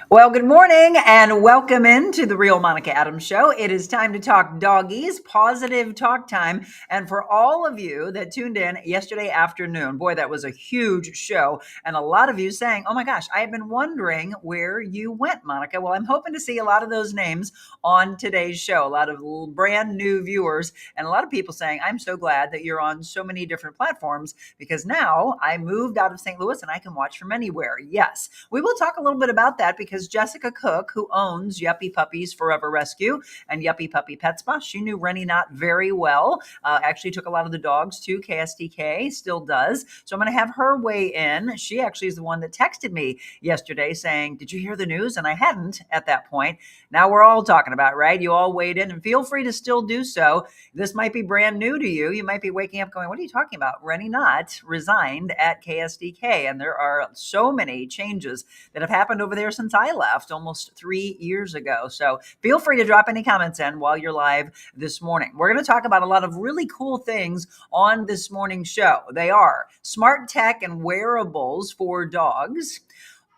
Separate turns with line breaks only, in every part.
Well, good morning and welcome into the Real Monica Adams Show. It is time to talk doggies, Pawsitive Talk Time. And for all of you that tuned in yesterday afternoon, boy, that was a huge show. And a lot of you saying, oh my gosh, I have been wondering where you went, Monica. Well, I'm hoping to see a lot of those names on today's show. A lot of brand new viewers and a lot of people saying, I'm so glad that you're on so many different platforms because now I moved out of St. Louis and I can watch from anywhere. Yes, we will talk a little bit about that because Jessica Cook, who owns Yuppie Puppies Forever Rescue and Yuppie Puppy Pet Spa, she knew Rennie Knott very well. Actually took a lot of the dogs to KSDK, still does. So I'm going to have her weigh in. She actually is the one that texted me yesterday saying, did you hear the news? And I hadn't at that point. Now we're all talking about, right? You all weighed in and feel free to still do so. This might be brand new to you. You might be waking up going, what are you talking about? Rennie Knott resigned at KSDK. And there are so many changes that have happened over there since I left almost 3 years ago. So feel free to drop any comments in while you're live this morning. We're going to talk about a lot of really cool things on this morning's show. They are smart tech and wearables for dogs.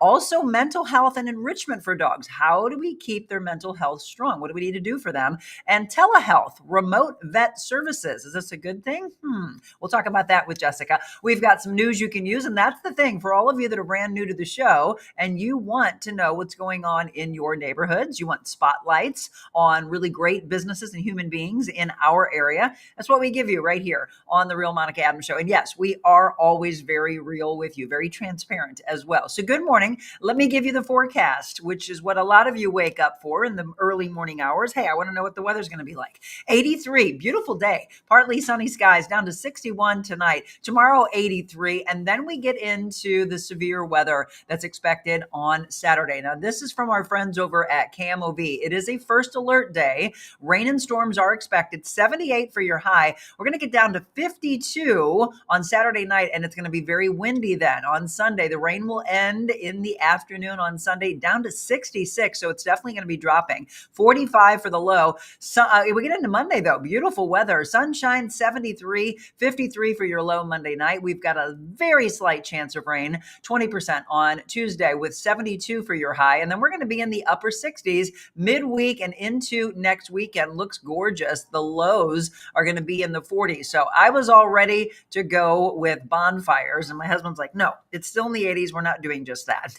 Also, mental health and enrichment for dogs. How do we keep their mental health strong? What do we need to do for them? And telehealth, remote vet services. Is this a good thing? We'll talk about that with Jessica. We've got some news you can use. And that's the thing for all of you that are brand new to the show and you want to know what's going on in your neighborhoods. You want spotlights on really great businesses and human beings in our area. That's what we give you right here on the Real Monica Adams Show. And yes, we are always very real with you, very transparent as well. So good morning. Let me give you the forecast, which is what a lot of you wake up for in the early morning hours. Hey, I want to know what the weather's going to be like. 83, beautiful day, partly sunny skies, down to 61 tonight. Tomorrow, 83. And then we get into the severe weather that's expected on Saturday. Now, this is from our friends over at KMOV. It is a first alert day. Rain and storms are expected. 78 for your high. We're going to get down to 52 on Saturday night, and it's going to be very windy then. On Sunday, the rain will end in the afternoon on Sunday, down to 66. So it's definitely going to be dropping. 45 for the low. So we get into Monday though, beautiful weather, sunshine, 73, 53 for your low Monday night. We've got a very slight chance of rain, 20% on Tuesday with 72 for your high. And then we're going to be in the upper 60s midweek and into next weekend. Looks gorgeous. The lows are going to be in the 40s. So I was all ready to go with bonfires. And my husband's like, no, it's still in the 80s. We're not doing just that.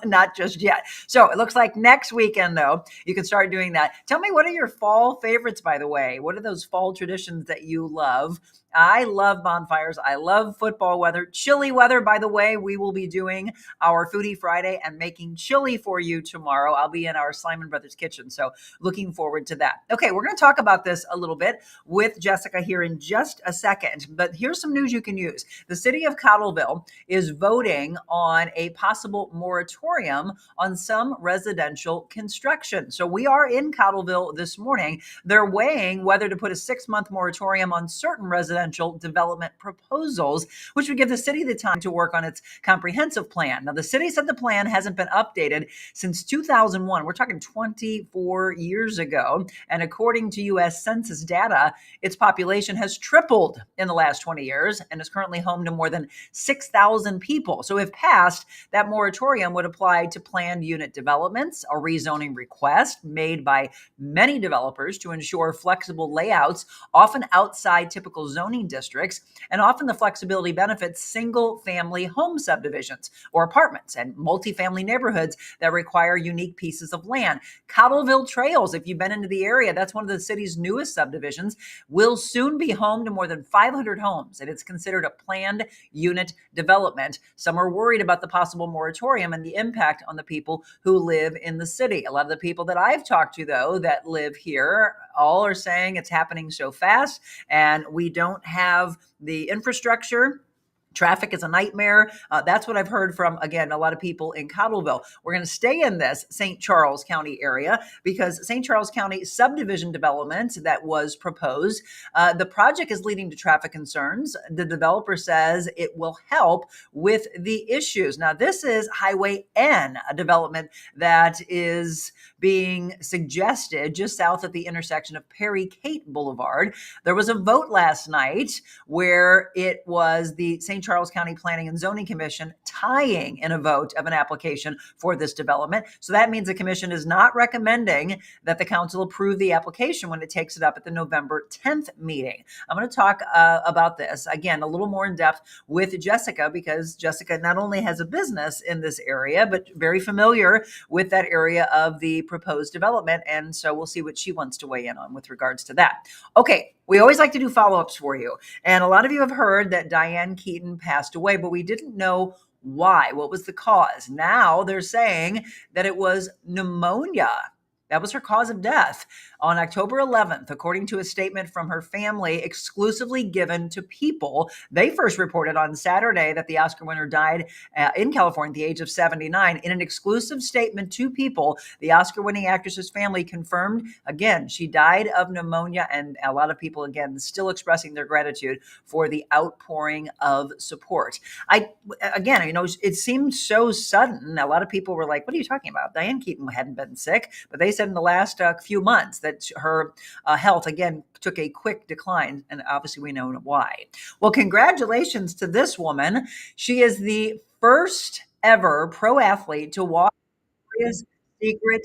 Not just yet. So it looks like next weekend, though, you can start doing that. Tell me, what are your fall favorites, by the way? What are those fall traditions that you love? I love bonfires. I love football weather. Chilly weather, by the way. We will be doing our Foodie Friday and making chili for you tomorrow. I'll be in our Simon Brothers kitchen. So looking forward to that. Okay, we're going to talk about this a little bit with Jessica here in just a second. But here's some news you can use. The city of Cottleville is voting on a possible moratorium on some residential construction. So we are in Cottleville this morning. They're weighing whether to put a 6-month moratorium on certain residential development proposals, which would give the city the time to work on its comprehensive plan. Now, the city said the plan hasn't been updated since 2001. We're talking 24 years ago. And according to U.S. Census data, its population has tripled in the last 20 years and is currently home to more than 6,000 people. So if passed, that moratorium would apply to planned unit developments, a rezoning request made by many developers to ensure flexible layouts, often outside typical zoning districts, and often the flexibility benefits single-family home subdivisions or apartments and multifamily neighborhoods that require unique pieces of land. Cottleville Trails, if you've been into the area, that's one of the city's newest subdivisions, will soon be home to more than 500 homes, and it's considered a planned unit development. Some are worried about the possible moratorium and the impact on the people who live in the city. A lot of the people that I've talked to, though, that live here, all are saying it's happening so fast and we don't have the infrastructure. Traffic is a nightmare. That's what I've heard from, again, a lot of people in Cottleville. We're going to stay in this St. Charles County area because St. Charles County subdivision development that was proposed, the project is leading to traffic concerns. The developer says it will help with the issues. Now, this is Highway N, a development that is being suggested just south of the intersection of Perry Kate Boulevard. There was a vote last night where it was the St. Charles County Planning and Zoning Commission tying in a vote of an application for this development. So that means the commission is not recommending that the council approve the application when it takes it up at the November 10th meeting. I'm going to talk about this again a little more in depth with Jessica, because Jessica not only has a business in this area, but very familiar with that area of the proposed development. And so we'll see what she wants to weigh in on with regards to that. Okay, we always like to do follow-ups for you. And a lot of you have heard that Diane Keaton passed away, but we didn't know why. What was the cause? Now they're saying that it was pneumonia. That was her cause of death on October 11th, according to a statement from her family exclusively given to People. They first reported on Saturday that the Oscar winner died in California at the age of 79. In an exclusive statement to People, the Oscar-winning actress's family confirmed, again, she died of pneumonia, and a lot of people, again, still expressing their gratitude for the outpouring of support. Again, it seemed so sudden. A lot of people were like, what are you talking about? Diane Keaton hadn't been sick, but they said in the last few months that her health, again, took a quick decline, and obviously we know why. Well, congratulations to this woman. She is the first ever pro athlete to walk Victoria's Secret.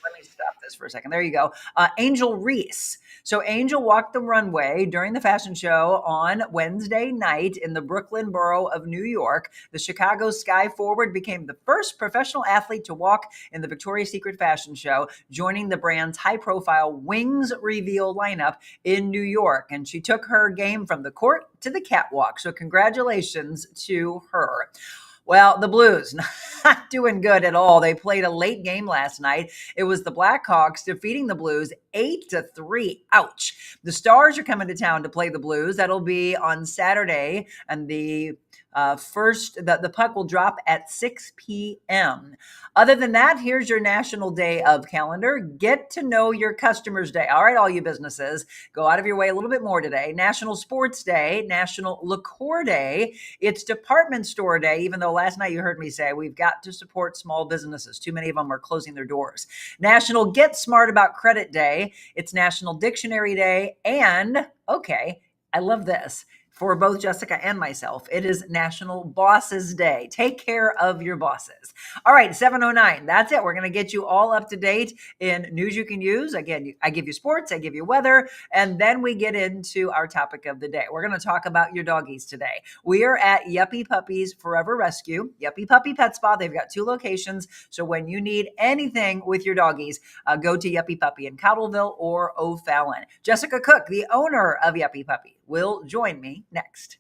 Let me stop this for a second. There you go. Angel Reese. So Angel walked the runway during the fashion show on Wednesday night in the Brooklyn borough of New York. The Chicago Sky Forward became the first professional athlete to walk in the Victoria's Secret fashion show, joining the brand's high-profile Wings reveal lineup in New York. And she took her game from the court to the catwalk. So congratulations to her. Well, the Blues, not doing good at all. They played a late game last night. It was the Blackhawks defeating the Blues 8-3. Ouch. The Stars are coming to town to play the Blues. That'll be on Saturday, and the puck will drop at 6 p.m. Other than that, here's your National Day of calendar. Get to know your customers day. All right, all you businesses, go out of your way a little bit more today. National Sports Day, National Liqueur Day. It's Department Store Day, even though last night you heard me say we've got to support small businesses. Too many of them are closing their doors. National Get Smart About Credit Day. It's National Dictionary Day. And, okay, I love this. For both Jessica and myself, it is National Bosses Day. Take care of your bosses. All right, 7:09. That's it. We're going to get you all up to date in news you can use. Again, I give you sports, I give you weather, and then we get into our topic of the day. We're going to talk about your doggies today. We are at Yuppie Puppies Forever Rescue, Yuppie Puppy Pet Spa. They've got 2 locations. So when you need anything with your doggies, go to Yuppie Puppy in Cottleville or O'Fallon. Jessica Cook, the owner of Yuppie Puppy, will join me next.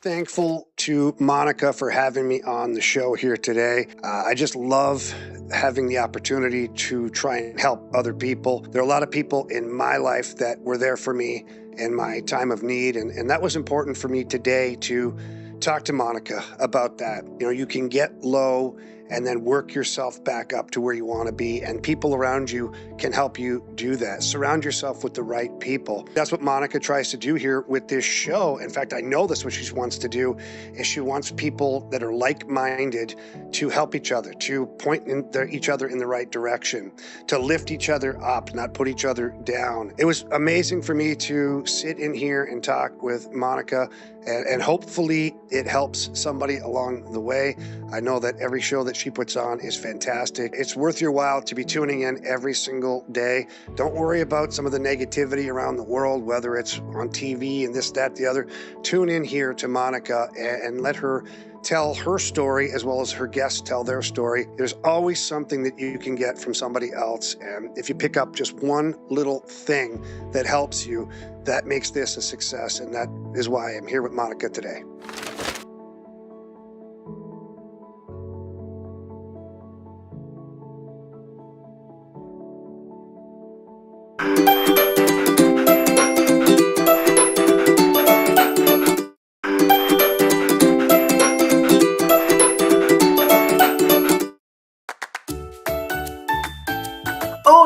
Thankful to Monica for having me on the show here today. I just love having the opportunity to try and help other people. There are a lot of people in my life that were there for me in my time of need, and that was important for me today to talk to Monica about that. You can get low and then work yourself back up to where you want to be, and people around you can help you do that. Surround yourself with the right people. That's what Monica tries to do here with this show. In fact, I know that's what she wants to do, is she wants people that are like-minded to help each other, to point each other in the right direction, to lift each other up, not put each other down. It was amazing for me to sit in here and talk with Monica, and hopefully it helps somebody along the way. I know that every show that she puts on is fantastic. It's worth your while to be tuning in every single day. Don't worry about some of the negativity around the world, whether it's on TV and this, that, the other. Tune in here to Monica and let her tell her story as well as her guests tell their story. There's always something that you can get from somebody else. And if you pick up just one little thing that helps you, that makes this a success. And that is why I'm here with Monica today.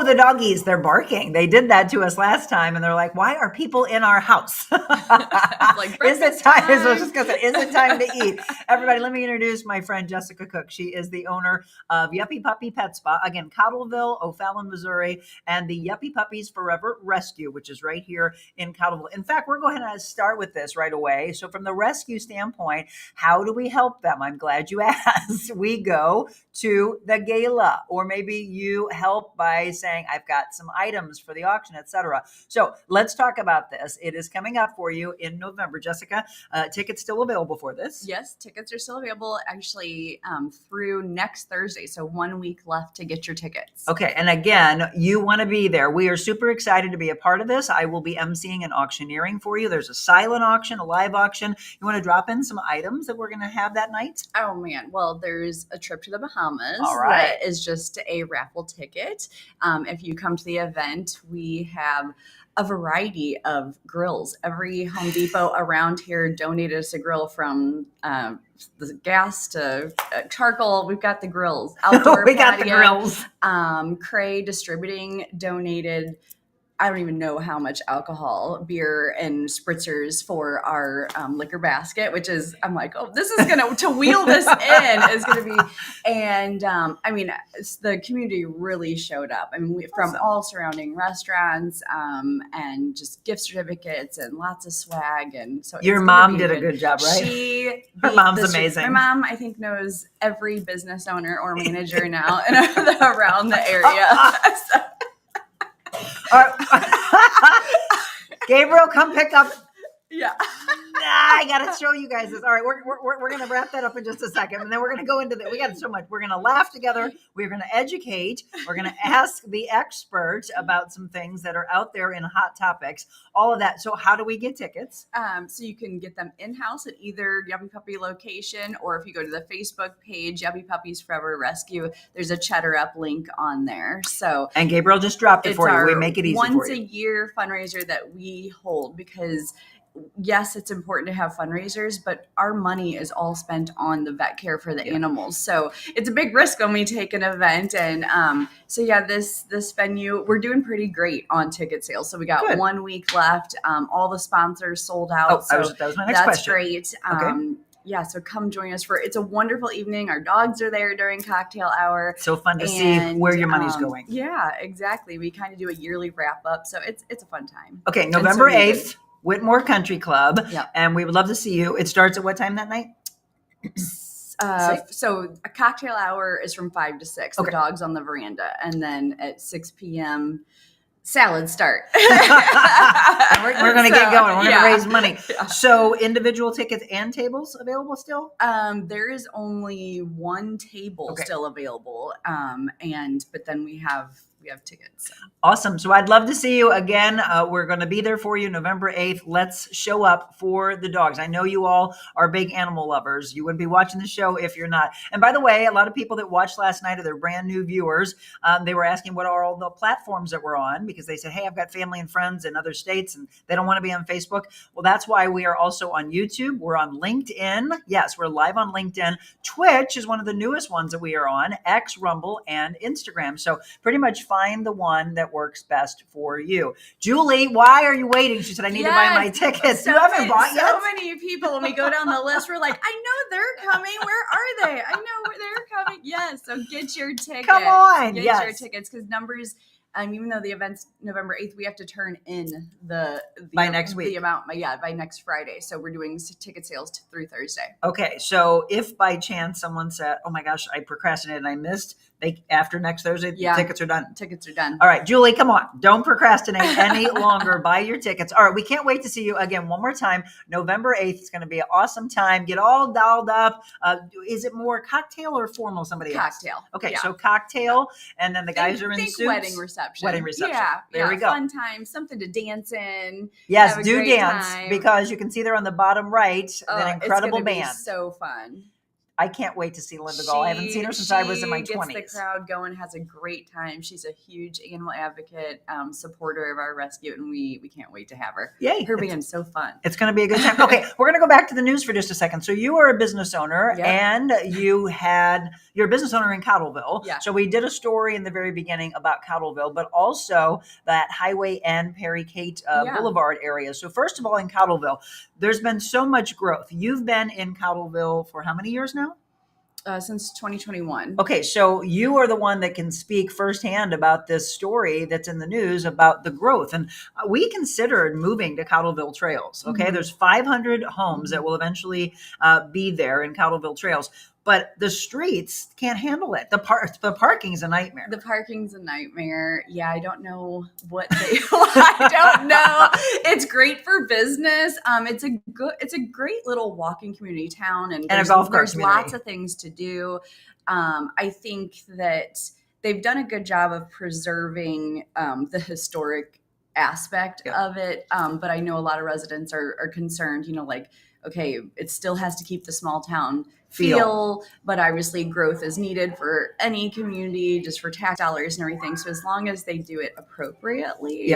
the doggies, they're barking. They did that to us last time, and they're like, "Why are people in our house?"
Like,
is it time? I was
time.
just gonna say, is it time to eat? Everybody, let me introduce my friend Jessica Cook. She is the owner of Yuppie Puppy Pet Spa, again, Cottleville, O'Fallon, Missouri, and the Yuppie Puppies Forever Rescue, which is right here in Cottleville. In fact, we're going to start with this right away. So, from the rescue standpoint, how do we help them? I'm glad you asked. We go to the gala, or maybe you help by saying, I've got some items for the auction, etc. So let's talk about this. It is coming up for you in November. Jessica, tickets still available for this?
Yes, tickets are still available actually through next Thursday. So 1 week left to get your tickets.
Okay. And again, you want to be there. We are super excited to be a part of this. I will be emceeing an auctioneering for you. There's a silent auction, a live auction. You want to drop in some items that we're going to have that night?
Oh man. Well, there's a trip to the Bahamas.
All right.
That is just a raffle ticket. If you come to the event, we have a variety of grills. Every Home Depot around here donated us a grill, from the gas to charcoal. We've got the grills. Outdoor
we got
patio.
the grills.
Cray Distributing donated, I don't even know how much alcohol, beer, and spritzers for our liquor basket, which is, I'm like, oh, this is going to wheel this in is going to be. And I mean, the community really showed up. I mean, from all surrounding restaurants and just gift certificates and lots of swag. And so
your mom did a good job, right? Her mom's amazing.
My mom, I think, knows every business owner or manager now around the area. So.
Gabriel, come pick up.
Yeah.
I got to show you guys this. All right, we're going to wrap that up in just a second, and then we're going to go into we got so much. We're going to laugh together. We're going to educate. We're going to ask the expert about some things that are out there in hot topics. All of that. So, how do we get tickets?
So you can get them in-house at either Yuppie Puppy location, or if you go to the Facebook page, Yuppie Puppies Forever Rescue, there's a Cheddar Up link on there. So,
and Gabriel just dropped it for you. We make it easy for you.
Once a year fundraiser that we hold, because yes, it's important to have fundraisers, but our money is all spent on the vet care for the animals. So it's a big risk when we take an event. And so yeah, this venue, we're doing pretty great on ticket sales. So we got 1 week left. All the sponsors sold out.
That was my next question.
Great. Yeah, so come join us it's a wonderful evening. Our dogs are there during cocktail hour.
So fun to see where your money's going.
Yeah, exactly. We kind of do a yearly wrap up. So it's a fun time.
Okay, November 8th. Whitmore Country Club.
Yep.
And we would love to see you. It starts at what time that night?
So a cocktail hour is from 5 to 6.
Okay.
The dog's on the veranda. And then at 6 p.m., salads start.
We're going to get going. We're going to raise money.
Yeah.
So individual tickets and tables available still?
There is only one table still available. But then we have tickets. So.
Awesome. So I'd love to see you again. We're going to be there for you November 8th. Let's show up for the dogs. I know you all are big animal lovers. You wouldn't be watching the show if you're not. And by the way, a lot of people that watched last night are their brand new viewers. They were asking what are all the platforms that we're on, because they said, hey, I've got family and friends in other states and they don't want to be on Facebook. Well, that's why we are also on YouTube. We're on LinkedIn. Yes, we're live on LinkedIn. Twitch is one of the newest ones that we are on, X, Rumble, and Instagram. So pretty much find the one that works best for you. Julie, why are you waiting? She said, I need to buy my tickets. You haven't bought yet?
So many people, when we go down the list, we're like, I know they're coming. Where are they? I know they're coming. Yes. So get your tickets.
Come on.
Get your tickets, because numbers, even though the event's November 8th, we have to turn in the
by next week.
The amount, by next Friday. So we're doing ticket sales through Thursday.
Okay. So if by chance someone said, oh my gosh, I procrastinated and I missed, after next Thursday, tickets are done.
Tickets are done.
All right, Julie, come on. Don't procrastinate any longer. Buy your tickets. All right, we can't wait to see you again one more time. November 8th. It's going to be an awesome time. Get all dialed up. Is it more cocktail or formal? Somebody
cocktail.
Asked. Okay, so cocktail, and then the guys are in suits.
Wedding reception.
Yeah, there we go.
Fun time, something to dance in.
Yes, do dance time. Because you can see there on the bottom right that incredible band.
Be so fun.
I can't wait to see Linda Gall. I haven't seen her since I was in my 20s.
She gets the crowd going, has a great time. She's a huge animal advocate, supporter of our rescue, and we can't wait to have her.
Yay.
Her being so fun.
It's going to be a good time. Okay, we're going to go back to the news for just a second. So you are a business owner, and you're a business owner in Cottleville.
Yeah.
So we did a story in the very beginning about Cottleville, but also that Highway N, Perry Kate Boulevard area. So first of all, in Cottleville, there's been so much growth. You've been in Cottleville for how many years now?
Since 2021.
Okay, so you are the one that can speak firsthand about this story that's in the news about the growth. And we considered moving to Cottleville Trails. Okay,
Mm-hmm.
There's 500 homes that will eventually be there in Cottleville Trails. But the streets can't handle it. The parking's a nightmare.
The parking's a nightmare. Yeah, I don't know what they. I don't know. It's great for business. It's a great little walking community town, and
a golf cart
there's
community.
lots of things to do. I think that they've done a good job of preserving the historic aspect of it. But I know a lot of residents are concerned. Like, okay, it still has to keep the small town feel, but obviously growth is needed for any community, just for tax dollars and everything. So as long as they do it appropriately,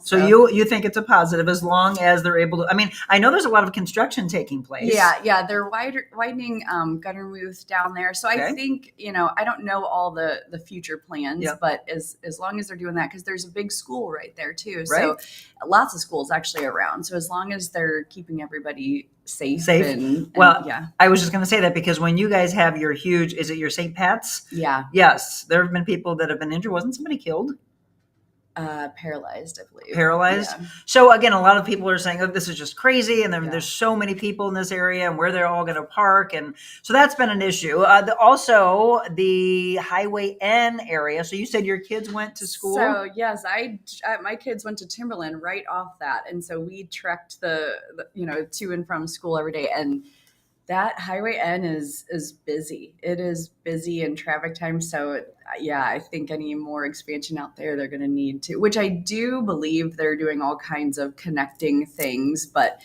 So you think it's a positive as long as they're able to. I mean, I know there's a lot of construction taking place.
Yeah, they're widening Gunnermuth down there. So I think, I don't know all the future plans, but as long as they're doing that, because there's a big school right there too.
Right.
So lots of schools actually around. So as long as they're keeping everybody safe. And
I was just going to say that because when you guys have your huge, is it your St. Pat's?
Yeah.
Yes. There have been people that have been injured. Wasn't somebody killed?
Paralyzed, I believe.
Paralyzed.
Yeah.
So again, a lot of people are saying, "Oh, this is just crazy," and there's so many people in this area, and where they're all going to park, and so that's been an issue. Also, the Highway N area. So you said your kids went to school.
So yes, my kids went to Timberland right off that, and so we trekked the to and from school every day, and that Highway N is busy. It is busy in traffic time. So I think any more expansion out there, they're going to need to, which I do believe they're doing all kinds of connecting things, but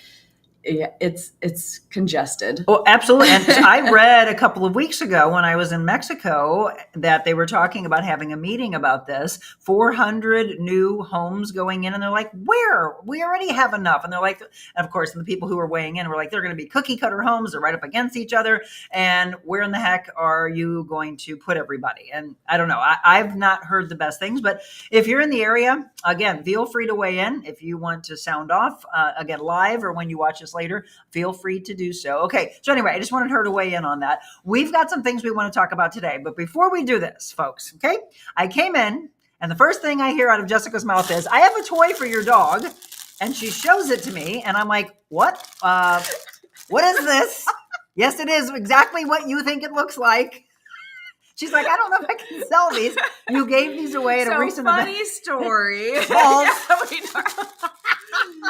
it's congested.
Oh, absolutely. And I read a couple of weeks ago when I was in Mexico that they were talking about having a meeting about this, 400 new homes going in. And they're like, where? We already have enough. And they're like, and of course, the people who were weighing in were like, they're going to be cookie cutter homes. They're right up against each other. And where in the heck are you going to put everybody? And I don't know. I've not heard the best things, but if you're in the area, again, feel free to weigh in. If you want to sound off, again, live or when you watch this later, feel free to do so. Okay. So anyway, I just wanted her to weigh in on that. We've got some things we want to talk about today, but before we do this, folks, okay, I came in and the first thing I hear out of Jessica's mouth is, I have a toy for your dog. And she shows it to me and I'm like, what? What is this? Yes, it is exactly what you think it looks like. She's like, I don't know if I can sell these. You gave these away at a recent
funny
event.
story.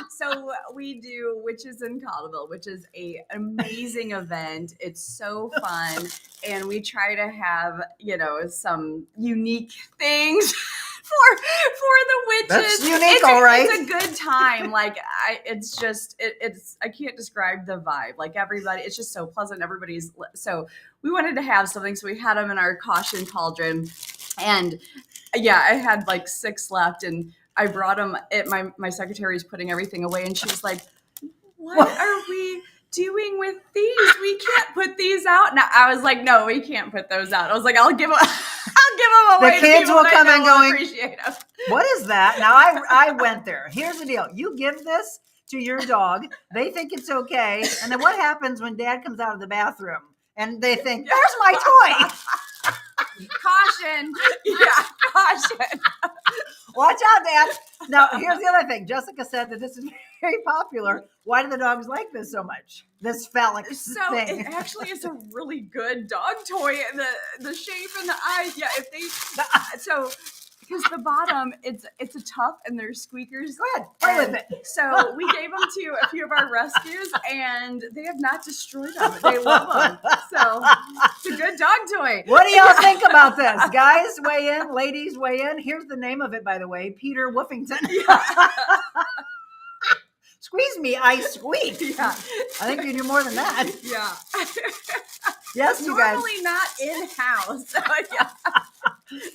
So we do Witches in Cottleville, which is an amazing event. It's so fun. And we try to have, some unique things for the witches.
That's unique, all right.
It's a good time. Like I can't describe the vibe. Like everybody, it's just so pleasant. So we wanted to have something. So we had them in our caution cauldron, and I had like 6 left, and I brought them. My secretary is putting everything away, and she was like, "What are we doing with these? We can't put these out." And I was like, "No, we can't put those out." I was like, "I'll give them away."
The kids will come and going,
appreciate them.
What is that? Now I went there. Here's the deal. You give this to your dog. They think it's okay. And then what happens when dad comes out of the bathroom and they think, there's my toy?
Caution. Yeah, caution.
Watch out, Dad. Now, here's the other thing. Jessica said that this is very popular. Why do the dogs like this so much? This phallic thing.
It actually is a really good dog toy. The shape and the eyes. Yeah, because the bottom, it's a tough and there's squeakers.
Go ahead, play with it.
So we gave them to a few of our rescues, and they have not destroyed them. They love them. So it's a good dog toy.
What do y'all think about this? Guys, weigh in. Ladies, weigh in. Here's the name of it, by the way. Peter Woofington. Squeeze me, I squeak.
Yeah.
I think you do more than that.
Yeah.
Yes, you guys.
Normally not in-house. So, yeah.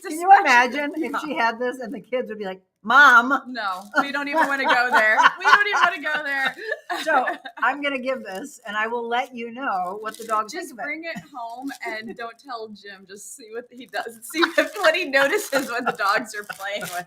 Can you imagine if she had this and the kids would be like, Mom?
No, we don't even want to go there. We don't even want to go there.
So I'm going to give this and I will let you know what the dogs think
Just
of it.
bring it home and don't tell Jim. Just see what he does. See what he notices when the dogs are playing with it.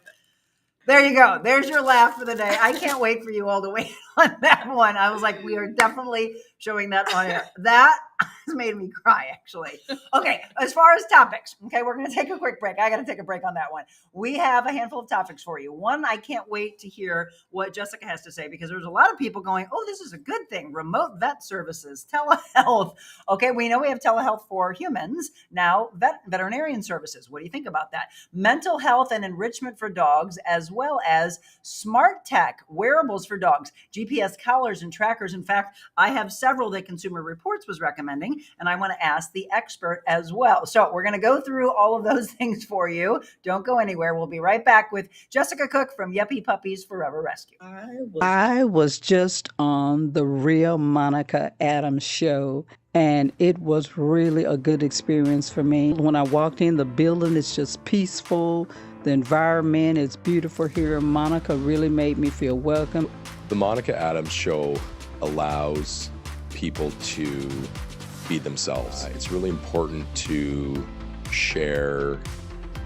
There you go. There's your laugh for the day. I can't wait for you all to wait on that one. I was like, we are definitely showing that on air. That has made me cry, actually. Okay, as far as topics, okay, we're going to take a quick break. I got to take a break on that one. We have a handful of topics for you. One, I can't wait to hear what Jessica has to say because there's a lot of people going, oh, this is a good thing. Remote vet services, telehealth. Okay, we know we have telehealth for humans. Now, veterinarian services. What do you think about that? Mental health and enrichment for dogs, as well as smart tech, wearables for dogs, GPS collars and trackers. In fact, I have several that Consumer Reports was recommending, and I want to ask the expert as well. So we're going to go through all of those things for you. Don't go anywhere. We'll be right back with Jessica Cook from Yuppie Puppies Forever Rescue.
I was just on the Real Monica Adams show, and it was really a good experience for me. When I walked in, the building is just peaceful. The environment is beautiful here. Monica really made me feel welcome.
The Monica Adams show allows people to be themselves. It's really important to share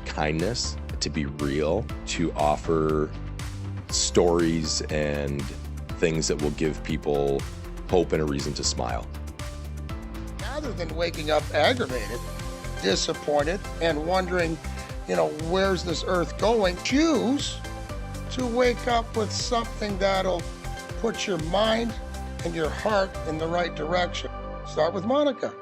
kindness, to be real, to offer stories and things that will give people hope and a reason to smile.
Rather than waking up aggravated, disappointed, and wondering, where's this earth going, choose to wake up with something that'll put your mind and your heart in the right direction. Start with Monica.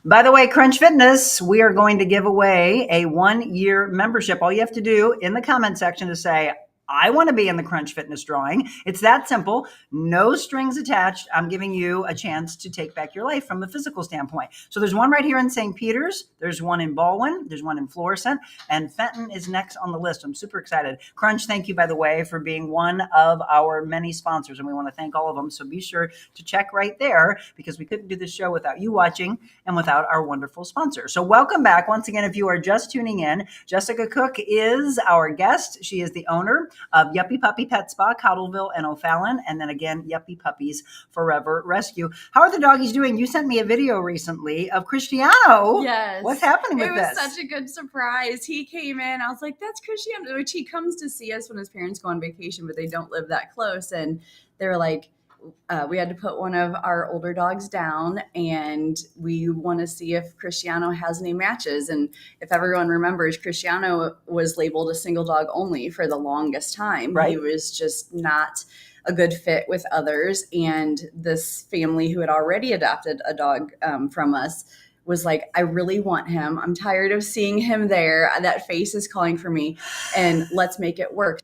By the way, Crunch Fitness, we are going to give away a 1-year membership. All you have to do in the comment section is say, I want to be in the Crunch Fitness drawing. It's that simple. No strings attached. I'm giving you a chance to take back your life from a physical standpoint. So there's one right here in St. Peter's. There's one in Baldwin. There's one in Florissant. And Fenton is next on the list. I'm super excited. Crunch, thank you, by the way, for being one of our many sponsors. And we want to thank all of them. So be sure to check right there because we couldn't do this show without you watching and without our wonderful sponsor. So welcome back. Once again, if you are just tuning in, Jessica Cook is our guest. She is the owner of Yuppie Puppy Pet Spa, Cottleville and O'Fallon, and then again, Yuppie Puppies Forever Rescue. How are the doggies doing? You sent me a video recently of Cristiano.
Yes.
What's happening with this?
It was such a good surprise. He came in. I was like, that's Cristiano, which he comes to see us when his parents go on vacation, but they don't live that close. And they were like, we had to put one of our older dogs down and we want to see if Cristiano has any matches. And if everyone remembers, Cristiano was labeled a single dog only for the longest time.
Right.
He was just not a good fit with others. And this family who had already adopted a dog from us was like, I really want him. I'm tired of seeing him there. That face is calling for me and let's make it work.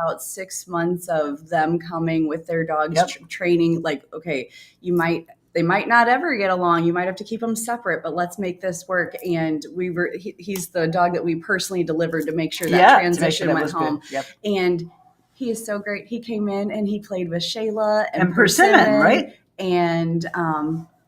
About 6 months of them coming with their dogs, training, like, okay, they might not ever get along. You might have to keep them separate, but let's make this work. And he's the dog that we personally delivered to make sure that transition went home.
Yep.
And he is so great. He came in and he played with Shayla
and Persimmon, right?
And,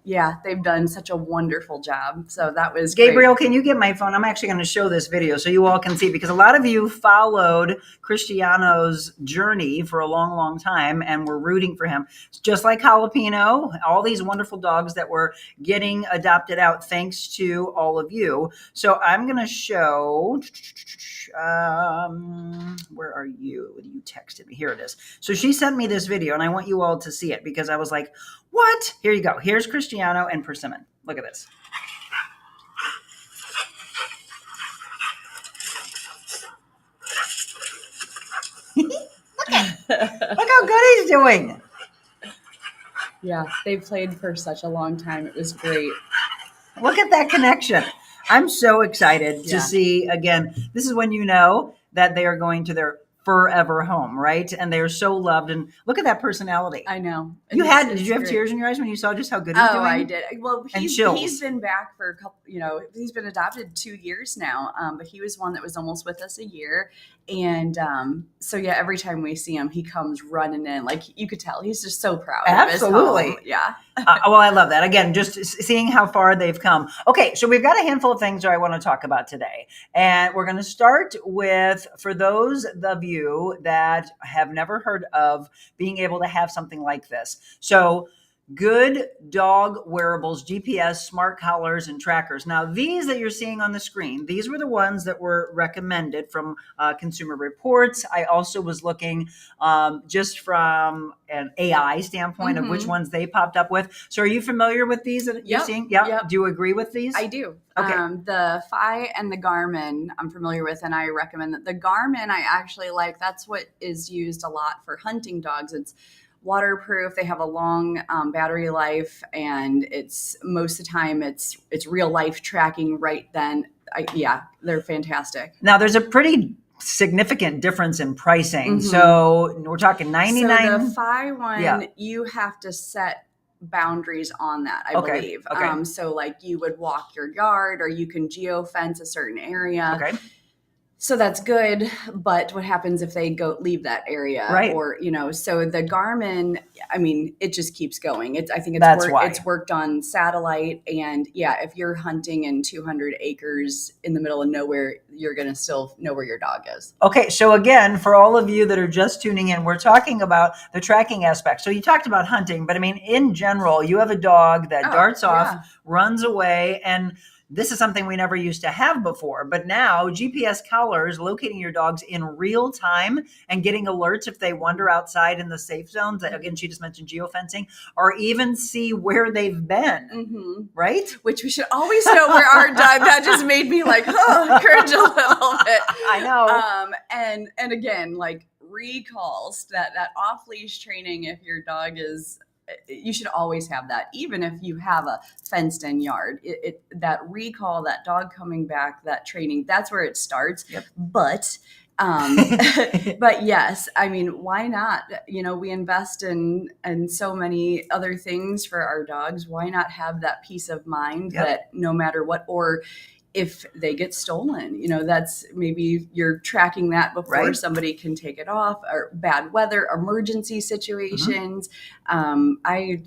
yeah, they've done such a wonderful job. So that was
Gabriel,
great.
can you get my phone? I'm actually going to show this video so you all can see, because a lot of you followed Cristiano's journey for a long, long time and were rooting for him. Just like Jalapeno, all these wonderful dogs that were getting adopted out thanks to all of you. So I'm going to show, where are you? You texted me. Here it is. So she sent me this video and I want you all to see it because I was like, what? Here you go. Here's Cristiano and Persimmon. Look at this. Look how good he's doing.
Yeah, they played for such a long time. It was great.
Look at that connection. I'm so excited to
Yeah.
see, again, this is when you know that they are going to their forever home, right? And they are so loved. And look at that personality.
I know.
Did you have
great.
tears in your eyes when you saw just how good he's doing?
I did. Well,
And
he's
chills.
been back for a couple, he's been adopted 2 years now. But he was one that was almost with us a year. And so yeah, every time we see him, he comes running in. Like you could tell he's just so proud
Absolutely.
of his home. Yeah.
Well, I love that. Again, just seeing how far they've come. Okay, so we've got a handful of things that I want to talk about today. And we're going to start with, for those of you that have never heard of being able to have something like this. So, good dog wearables, GPS, smart collars, and trackers. Now, these that you're seeing on the screen, these were the ones that were recommended from Consumer Reports. I also was looking just from an AI standpoint of which ones they popped up with. So are you familiar with these that you're seeing? Yeah.
Yep.
Do you agree with these?
I do.
Okay.
The Fi and the Garmin I'm familiar with, and I recommend that. The Garmin I actually like. That's what is used a lot for hunting dogs. It's waterproof. They have a long battery life, and it's most of the time it's real life tracking right then. They're fantastic.
Now there's a pretty significant difference in pricing. So we're talking 99.
So the Fi one, you have to set boundaries on that, I believe.
Okay.
So like you would walk your yard, or you can geofence a certain area.
Okay.
So that's good, but what happens if they leave that area?
Right.
Or, so the Garmin, I mean, it just keeps going. It's worked on satellite, and if you're hunting in 200 acres in the middle of nowhere, you're going to still know where your dog is.
Okay, so again, for all of you that are just tuning in, we're talking about the tracking aspect. So you talked about hunting, but I mean, in general, you have a dog that darts off, runs away, and this is something we never used to have before, but now GPS collars locating your dogs in real time and getting alerts if they wander outside in the safe zones. Again, she just mentioned geofencing, or even see where they've been, right?
Which we should always know where our dog. That just made me like, cringe a little bit.
I know.
And again, like recalls, that off leash training. If your dog is, you should always have that, even if you have a fenced in yard. That recall, that dog coming back, that training, that's where it starts.
Yep.
But but yes, I mean, why not? We invest in so many other things for our dogs. Why not have that peace of mind that no matter what, or if they get stolen, that's maybe you're tracking that before somebody can take it off, or bad weather, emergency situations. I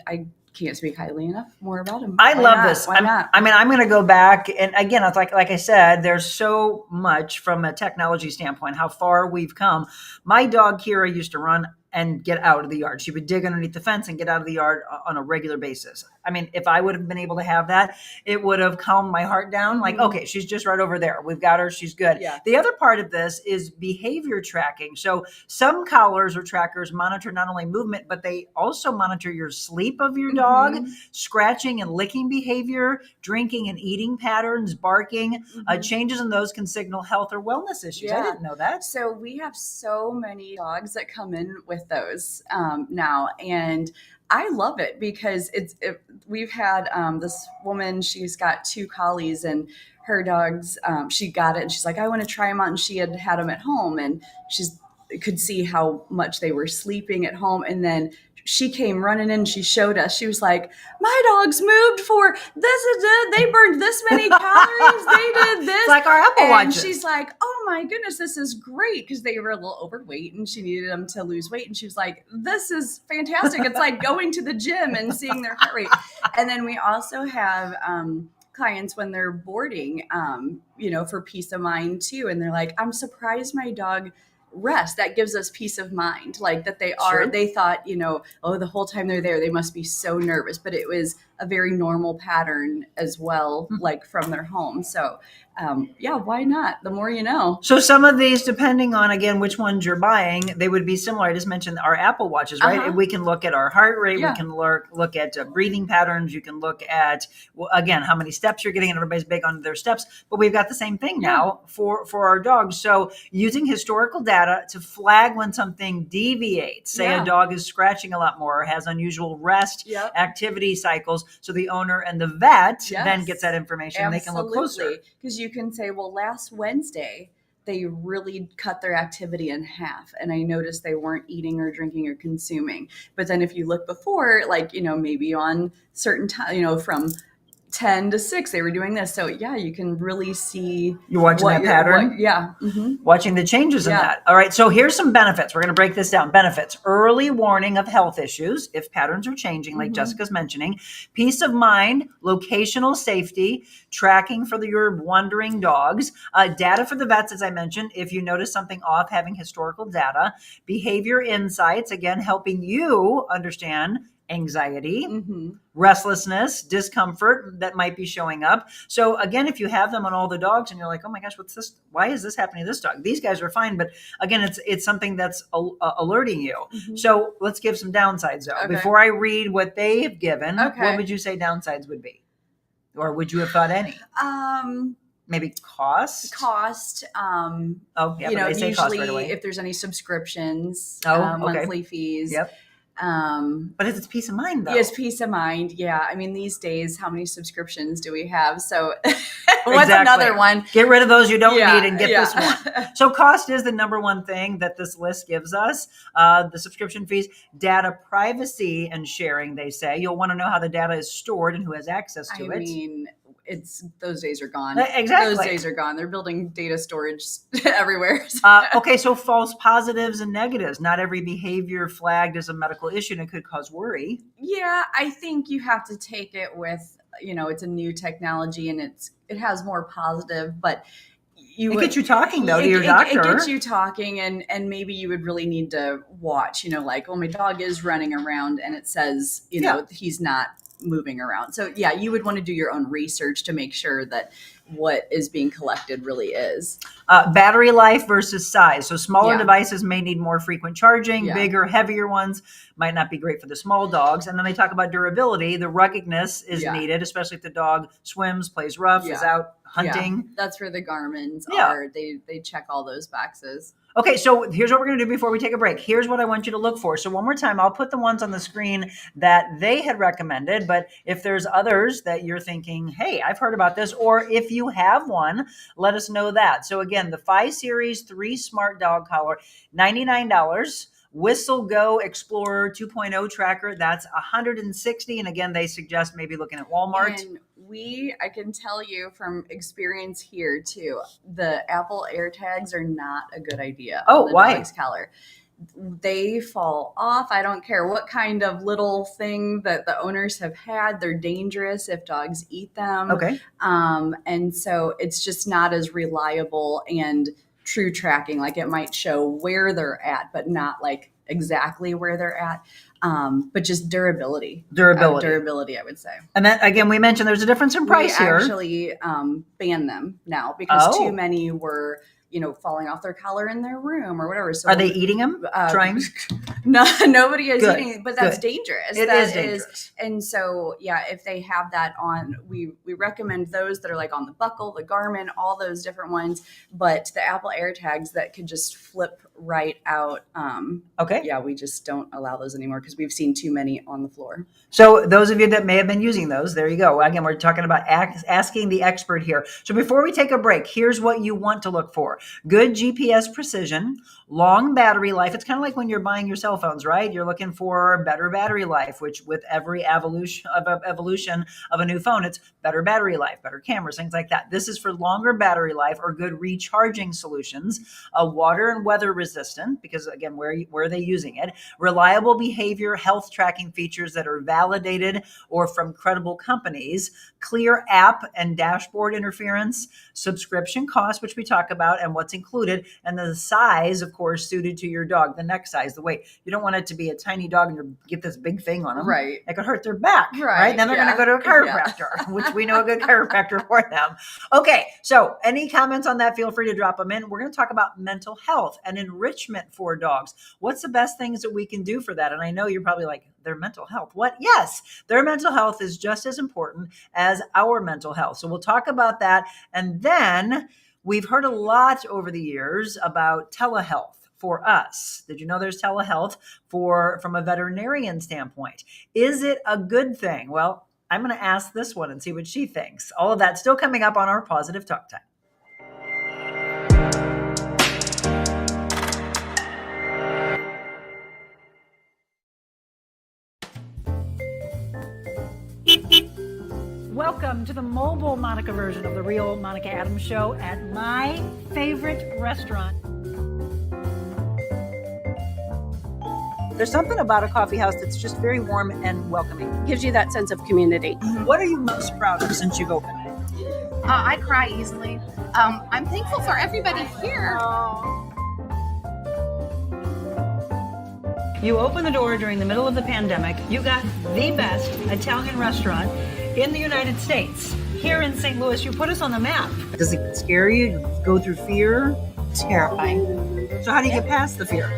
can't speak highly enough more about them.
I love this.
Why not?
I mean, I'm going to go back, and again, it's like I said, there's so much from a technology standpoint, how far we've come. My dog Kira used to run and get out of the yard. She would dig underneath the fence and get out of the yard on a regular basis. I mean, if I would have been able to have that, it would have calmed my heart down. Like, okay, she's just right over there. We've got her. She's good.
Yeah.
The other part of this is behavior tracking. So some collars or trackers monitor not only movement, but they also monitor your sleep of your dog, scratching and licking behavior, drinking and eating patterns, barking. Changes in those can signal health or wellness issues. I didn't know that.
So we have so many dogs that come in with those now, and I love it because we've had this woman, she's got 2 collies, and her dogs, she got it and she's like, I want to try them out. And she had them at home, and could see how much they were sleeping at home. And then she came running in, she showed us, she was like, my dogs moved for this, they burned this many calories, they did this.
It's like our Apple Watches.
And she's like, oh my goodness, this is great, because they were a little overweight and she needed them to lose weight. And she was like, this is fantastic. It's like going to the gym and seeing their heart rate. And then we also have clients when they're boarding, for peace of mind too. And they're like, I'm surprised my dog rest. That gives us peace of mind, like that they thought, the whole time they're there, they must be so nervous, but it was a very normal pattern as well, like from their home. So yeah, why not? The more you know.
So some of these, depending on, again, which ones you're buying, they would be similar. I just mentioned our Apple Watches, right?
Uh-huh.
We can look at our heart rate.
Yeah.
We can look at breathing patterns. You can look at, well, again, how many steps you're getting, and everybody's big on their steps. But we've got the same thing now for our dogs. So using historical data to flag when something deviates, say a dog is scratching a lot more, or has unusual rest activity cycles. So the owner and the vet then gets that information.
Absolutely.
And they can look closer.
Because you can say, well, last Wednesday, they really cut their activity in half. And I noticed they weren't eating or drinking or consuming. But then if you look before, like, maybe on certain time, from 10 to 6, they were doing this. So yeah, you can really see.
You're watching that pattern? Watching the changes in that. All right. So here's some benefits. We're going to break this down. Benefits: early warning of health issues if patterns are changing, like Jessica's mentioning. Peace of mind, locational safety, tracking for your wandering dogs, data for the vets, as I mentioned, if you notice something off, having historical data, behavior insights, again, helping you understand anxiety, restlessness, discomfort that might be showing up. So again, if you have them on all the dogs and you're like, oh my gosh, what's this? Why is this happening to this dog? These guys are fine. But again, it's something that's alerting you. So let's give some downsides though. Before I read what they've given, what would you say downsides would be? Or would you have thought any? Maybe cost. They say
usually
cost right away.
if there's any subscriptions,
okay.
monthly fees.
But it's peace of mind, though.
Yes, peace of mind. Yeah. I mean, these days, how many subscriptions do we have? So what's another one?
Get rid of those you don't need and get this one. So cost is the number one thing that this list gives us. The subscription fees, data privacy and sharing, they say. You'll want to know how the data is stored and who has access to it.
I mean, those days are gone.
Exactly.
Those days are gone. They're building data storage everywhere.
Okay, so false positives and negatives. Not every behavior flagged as a medical issue, and it could cause worry.
Yeah, I think you have to take it with, it's a new technology and it has more positive, but
it gets you talking though to your doctor.
It gets you talking, and maybe you would really need to watch, like, oh, my dog is running around and it says, he's not moving around. So yeah, you would want to do your own research to make sure that what is being collected really is.
Battery life versus size. So smaller devices may need more frequent charging. Bigger, heavier ones might not be great for the small dogs. And then they talk about durability. The ruggedness is needed, especially if the dog swims, plays rough, is out hunting.
That's where the Garmin's are. They check all those boxes.
Okay, so here's what we're going to do before we take a break. Here's what I want you to look for. So one more time, I'll put the ones on the screen that they had recommended, but if there's others that you're thinking, hey, I've heard about this, or if you have one, let us know that. So again, the 5 Series 3 Smart Dog Collar, $99. Whistle Go Explorer 2.0 tracker, that's $160. And again, they suggest maybe looking at Walmart.
And I can tell you from experience here too, the Apple AirTags are not a good idea.
Oh, why?
Dog's collar. They fall off. I don't care what kind of little thing that the owners have had. They're dangerous if dogs eat them.
Okay.
And so it's just not as reliable and true tracking. Like, it might show where they're at, but not like exactly where they're at. But just durability, I would say.
And then again, we mentioned there's a difference in price here.
We actually ban them now because too many were, falling off their collar in their room or whatever. So
are they eating them? Trying?
No, nobody is eating it, but that's dangerous.
It is dangerous.
And so, if they have that on, we recommend those that are like on the buckle, the Garmin, all those different ones. But the Apple AirTags that could just flip right out. We just don't allow those anymore because we've seen too many on the floor.
So those of you that may have been using those, there you go. Again, we're talking about asking the expert here. So before we take a break, here's what you want to look for. Good GPS precision, long battery life. It's kind of like when you're buying your cell phones, right? You're looking for better battery life, which with every evolution of a new phone, it's better battery life, better cameras, things like that. This is for longer battery life or good recharging solutions. Water and weather resistant, because again, where are they using it? Reliable behavior behavior, health tracking features that are validated or from credible companies, clear app and dashboard interference, subscription costs, which we talk about, and what's included, and the size, of course, suited to your dog, the neck size, the weight. You don't want it to be a tiny dog and you get this big thing on them.
Right.
It could hurt their back,
Right,
right? Then they're going to go to a chiropractor, which we know a good chiropractor for them. Okay, so any comments on that, feel free to drop them in. We're going to talk about mental health and enrichment for dogs. What's the best things that we can do for that? And I know you're probably like, their mental health. What? Yes, their mental health is just as important as our mental health. So we'll talk about that. And then we've heard a lot over the years about telehealth for us. Did you know there's telehealth from a veterinarian standpoint? Is it a good thing? Well, I'm going to ask this one and see what she thinks. All of that still coming up on our Pawsitive Talk Time. Welcome to the mobile Monica version of the Real Monica Adams Show at my favorite restaurant. There's something about a coffee house that's just very warm and welcoming.
Gives you that sense of community.
What are you most proud of since you've opened it?
I cry easily. I'm thankful for everybody here.
You opened the door during the middle of the pandemic. You got the best Italian restaurant in the United States. Here in St. Louis, you put us on the map. Does it scare you? Do you go through fear?
Terrifying.
So how do you get past the fear?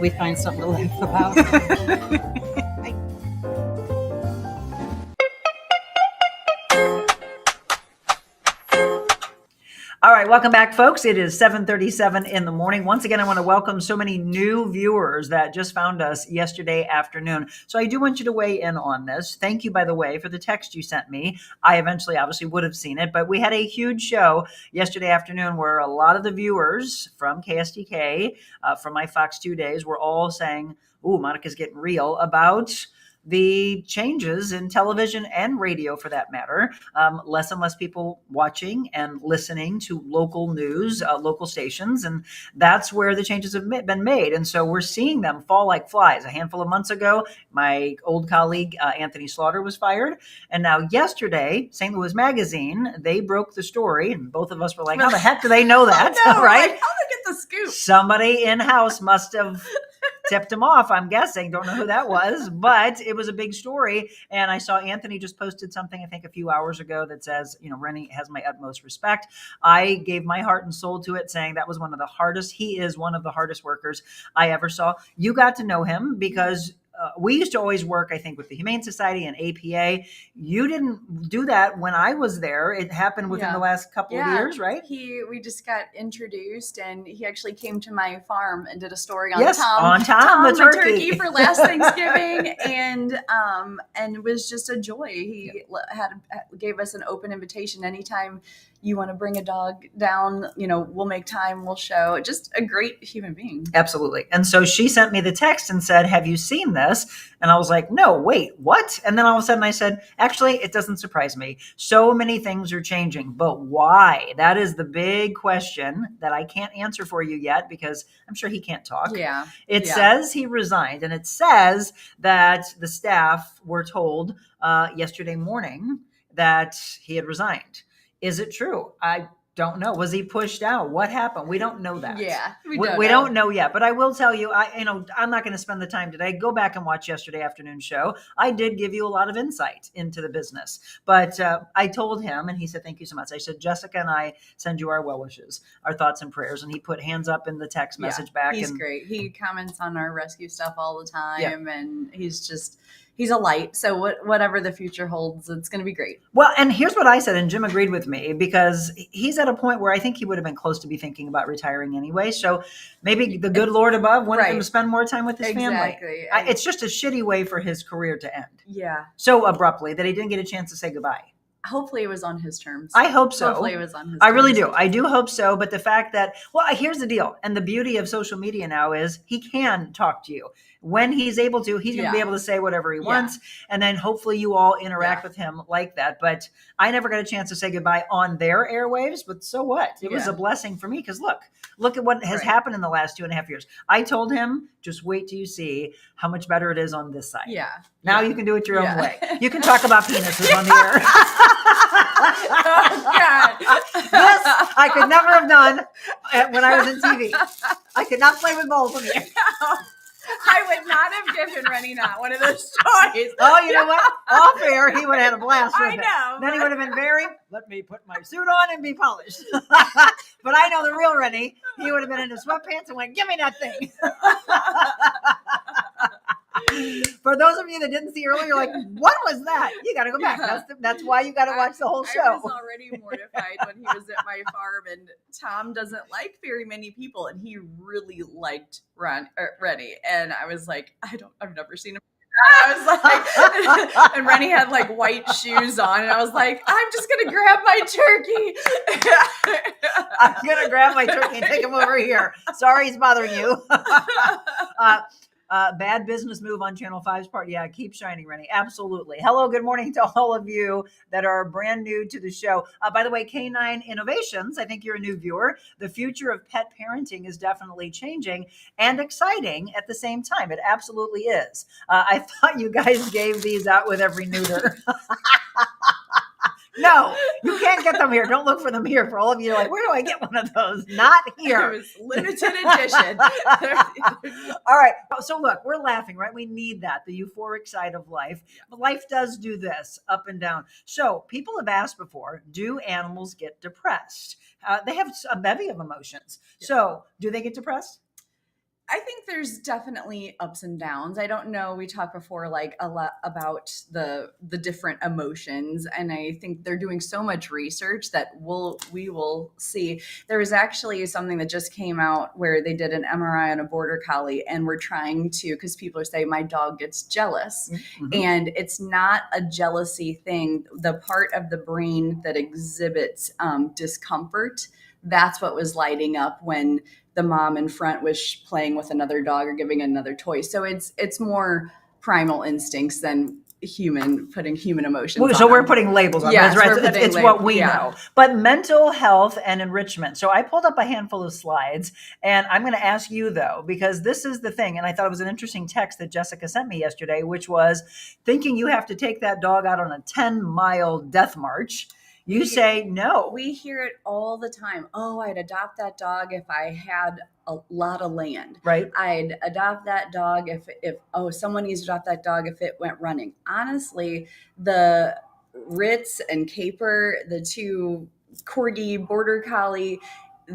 We find something to laugh about.
All right, welcome back, folks. It is 7:37 in the morning. Once again, I want to welcome so many new viewers that just found us yesterday afternoon. So I do want you to weigh in on this. Thank you, by the way, for the text you sent me. I eventually obviously would have seen it, but we had a huge show yesterday afternoon where a lot of the viewers from KSDK, from my Fox 2 days, were all saying, ooh, Monica's getting real about the changes in television and radio, for that matter. Less and less people watching and listening to local news, local stations. And that's where the changes have been made. And so we're seeing them fall like flies. A handful of months ago, my old colleague, Anthony Slaughter, was fired. And now yesterday, St. Louis Magazine, they broke the story. And both of us were like, how the heck do they know that?
I know,
right?
Like, how did they get the scoop?
Somebody in-house must have tipped him off, I'm guessing. Don't know who that was, but it was a big story. And I saw Anthony just posted something, I think a few hours ago, that says, Rennie has my utmost respect. I gave my heart and soul to it, saying that was he is one of the hardest workers I ever saw. You got to know him because we used to always work, I think, with the Humane Society and APA. You didn't do that when I was there. It happened within the last couple of years, right?
We just got introduced, and he actually came to my farm and did a story on
Tom the turkey
for last Thanksgiving, and it was just a joy. He gave us an open invitation anytime you want to bring a dog down, we'll make time, we'll show. Just a great human being.
Absolutely. And so she sent me the text and said, have you seen this? And I was like, no, wait, what? And then all of a sudden I said, actually, it doesn't surprise me. So many things are changing, but why? That is the big question that I can't answer for you yet, because I'm sure he can't talk.
Yeah.
It says he resigned, and it says that the staff were told yesterday morning that he had resigned. Is it true? I don't know. Was he pushed out? What happened? We don't know that.
Yeah,
we don't know yet. But I will tell you, I'm not going to spend the time today. Go back and watch yesterday afternoon show. I did give you a lot of insight into the business. But I told him, and he said, thank you so much. I said, Jessica and I send you our well wishes, our thoughts and prayers. And he put hands up in the text message back.
He's great. He comments on our rescue stuff all the time. And he's a light. So whatever the future holds, it's going to be great.
Well, and here's what I said, and Jim agreed with me, because he's at a point where I think he would have been close to be thinking about retiring anyway. So maybe the good Lord above wanted him to spend more time with his family. It's just a shitty way for his career to end.
Yeah.
So abruptly that he didn't get a chance to say goodbye.
hopefully it was on his terms.
I hope so.
Hopefully it was on his
I really
terms.
do. I do hope so. But the fact that, well, here's the deal. And the beauty of social media now is he can talk to you. When he's able to, he's going to be
Yeah.
able to say whatever he
Yeah.
wants. And then hopefully you all interact
Yeah.
with him like that. But I never got a chance to say goodbye on their airwaves. But so what? It was
Yeah.
a blessing for me because look at what has
Right.
happened in the last 2.5 years. I told him, just wait till you see how much better it is on this side.
Yeah.
Now
Yeah.
you can do it your own
Yeah.
way. You can talk about penises on the air.
Oh, God.
This I could never have done when I was in TV. I could not play with balls on the air.
I would not have given Rennie not one of those toys.
Oh, you know what? Off air, he would have had a blast with
I
it.
know.
Then he would have been very, let me put my suit on and be polished. But I know the real Rennie. He would have been in his sweatpants and went, give me that thing. For those of you that didn't see earlier, like, what was that? You got to go back. That's why you got to watch the whole show.
I was already mortified when he was at my farm, and Tom doesn't like very many people, and he really liked Rennie, and I was like, I've never seen him. I was like, and Rennie had like white shoes on, and I was like, I'm just gonna grab my turkey.
I'm gonna grab my turkey and take him over here. Sorry, he's bothering you. Bad business move on Channel 5's part. Yeah, keep shining, Rennie. Absolutely. Hello, good morning to all of you that are brand new to the show. By the way, Canine Innovations, I think you're a new viewer. The future of pet parenting is definitely changing and exciting at the same time. It absolutely is. I thought you guys gave these out with every neuter. No, you can't get them here. Don't look for them here. For all of you, like, where do I get one of those? Not here.
It was limited edition.
All right. So look, we're laughing, right? We need that, the euphoric side of life. But life does do this up and down. So people have asked before, do animals get depressed? They have a bevy of emotions. Yeah. So do they get depressed?
I think there's definitely ups and downs. I don't know. We talked before, like, a lot about the different emotions, and I think they're doing so much research that we will see. There was actually something that just came out where they did an MRI on a border collie, and we're trying to, because people are saying my dog gets jealous, and it's not a jealousy thing. The part of the brain that exhibits discomfort, that's what was lighting up when the mom in front was playing with another dog or giving another toy. So it's more primal instincts than putting human emotions
so
on
we're
them.
putting labels on
Yes,
it. Right?
we're putting
It's what we know. But mental health and enrichment. So I pulled up a handful of slides, and I'm going to ask you, though, because this is the thing. And I thought it was an interesting text that Jessica sent me yesterday, which was thinking you have to take that dog out on a 10-mile death march. You say no.
We hear it all the time. Oh, I'd adopt that dog if I had a lot of land.
Right.
I'd adopt that dog if someone needs to adopt that dog if it went running. Honestly, the Ritz and Caper, the two Corgi Border Collie,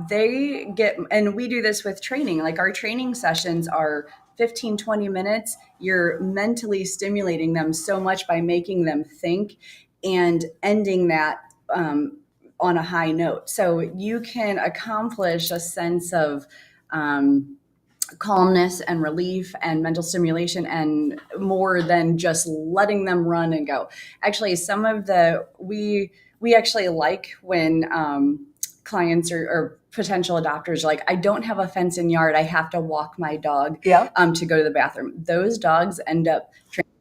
they get, and we do this with training. Like, our training sessions are 15, 20 minutes. You're mentally stimulating them so much by making them think and ending that on a high note. So you can accomplish a sense of calmness and relief and mental stimulation, and more than just letting them run and go. Actually, we actually like when clients or potential adopters are like, I don't have a fence in yard. I have to walk my dog to go to the bathroom. Those dogs end up training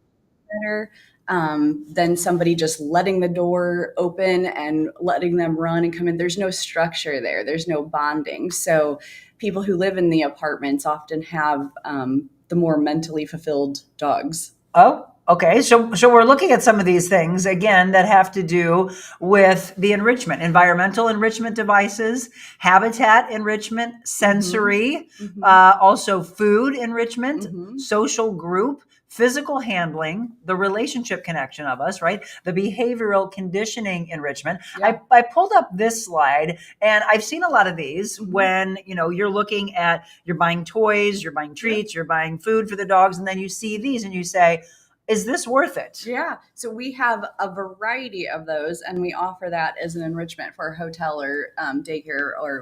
better than somebody just letting the door open and letting them run and come in. There's no structure there. There's no bonding. So people who live in the apartments often have the more mentally fulfilled dogs.
Oh, okay. So we're looking at some of these things, again, that have to do with the enrichment, environmental enrichment devices, habitat enrichment, sensory, also food enrichment, social group, physical handling, the relationship connection of us, right? The behavioral conditioning enrichment. Yeah. I pulled up this slide, and I've seen a lot of these when, you're looking at, you're buying toys, you're buying treats, you're buying food for the dogs, and then you see these and you say, is this worth it?
Yeah. So we have a variety of those, and we offer that as an enrichment for a hotel or daycare or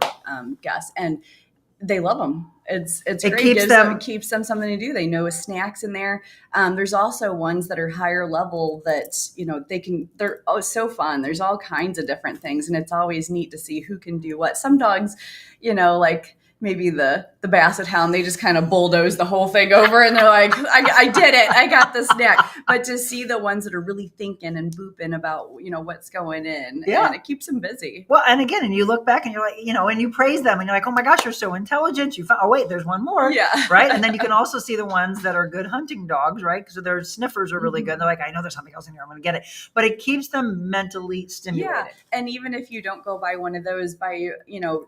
guests. And they love them. It's
It
great.
keeps them-
Keeps them something to do. They know snacks in there. There's also ones that are higher level that, they're so fun. There's all kinds of different things, and it's always neat to see who can do what. Some dogs, like maybe the basset hound, they just kind of bulldoze the whole thing over, and they're like, I did it, I got the snack. But to see the ones that are really thinking and booping about what's going in, and it keeps them busy.
Well, and again, and you look back and you're like, and you praise them, and you're like, oh my gosh, you're so intelligent. You found, oh wait, there's one more.
Yeah.
Right. And then you can also see the ones that are good hunting dogs, right? Because their sniffers are really good. They're like, I know there's something else in here, I'm going to get it. But it keeps them mentally stimulated.
Yeah. And even if you don't go buy one of those, by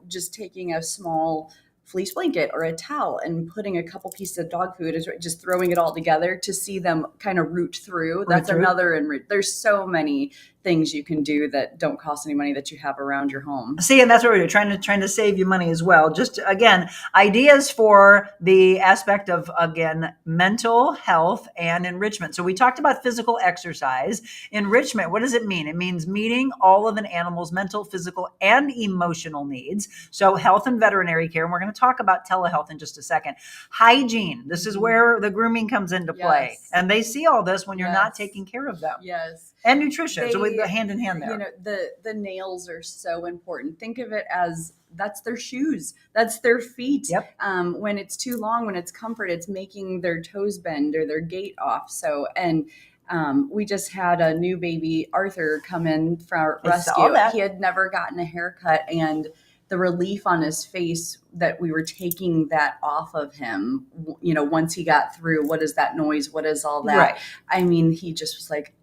just taking a small fleece blanket or a towel and putting a couple pieces of dog food, is just throwing it all together to see them kind of root through. That's another, and there's so many things you can do that don't cost any money that you have around your home.
See, and that's what we're doing, trying to save you money as well. Just again, ideas for the aspect of, again, mental health and enrichment. So we talked about physical exercise. Enrichment, what does it mean? It means meeting all of an animal's mental, physical, and emotional needs. So health and veterinary care, and we're going to talk about telehealth in just a second. Hygiene, this is where the grooming comes into play.
Yes.
And they see all this when you're not taking care of them.
Yes.
And nutrition. So with the hand in hand there.
The nails are so important. Think of it as that's their shoes. That's their feet.
Yep.
When it's too long, when it's comfort, it's making their toes bend or their gait off. So, and we just had a new baby, Arthur, come in for our rescue. He had never gotten a haircut, and the relief on his face that we were taking that off of him, once he got through, what is that noise? What is all that?
Right.
I mean, he just was like,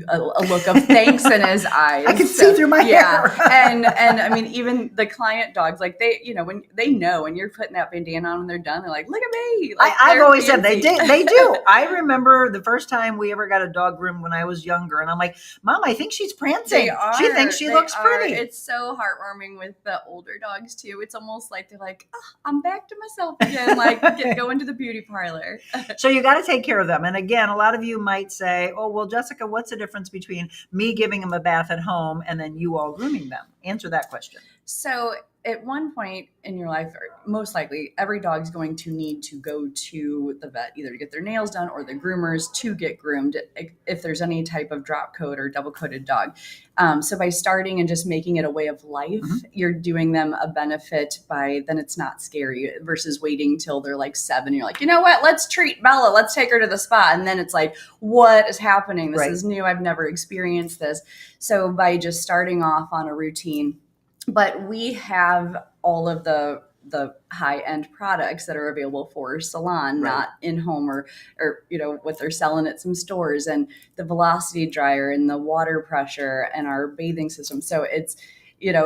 a look of thanks in his eyes.
I can see through my hair.
and I mean, even the client dogs, like they, when they know when you're putting that bandana on when they're done, they're like, look at me. Like,
I've always said they do. I remember the first time we ever got a dog groomed when I was younger, and I'm like, Mom, I think she's prancing. She thinks she looks pretty.
It's so heartwarming with the older dogs too. It's almost like they're like, oh, I'm back to myself again. Like going to the beauty parlor.
So you got to take care of them. And again, a lot of you might say, oh, well, Jessica, what's the difference between me giving them a bath at home and then you all grooming them? Answer that question.
So at one point in your life, most likely every dog's going to need to go to the vet, either to get their nails done or the groomers to get groomed if there's any type of drop coat or double coated dog. So by starting and just making it a way of life, you're doing them a benefit then it's not scary versus waiting till they're like 7. You're like, you know what, let's treat Bella. Let's take her to the spa. And then it's like, what is happening? This is new. I've never experienced this. So by just starting off on a routine, but we have all of the high-end products that are available for salon, not in-home or what they're selling at some stores, and the velocity dryer and the water pressure and our bathing system. So it's,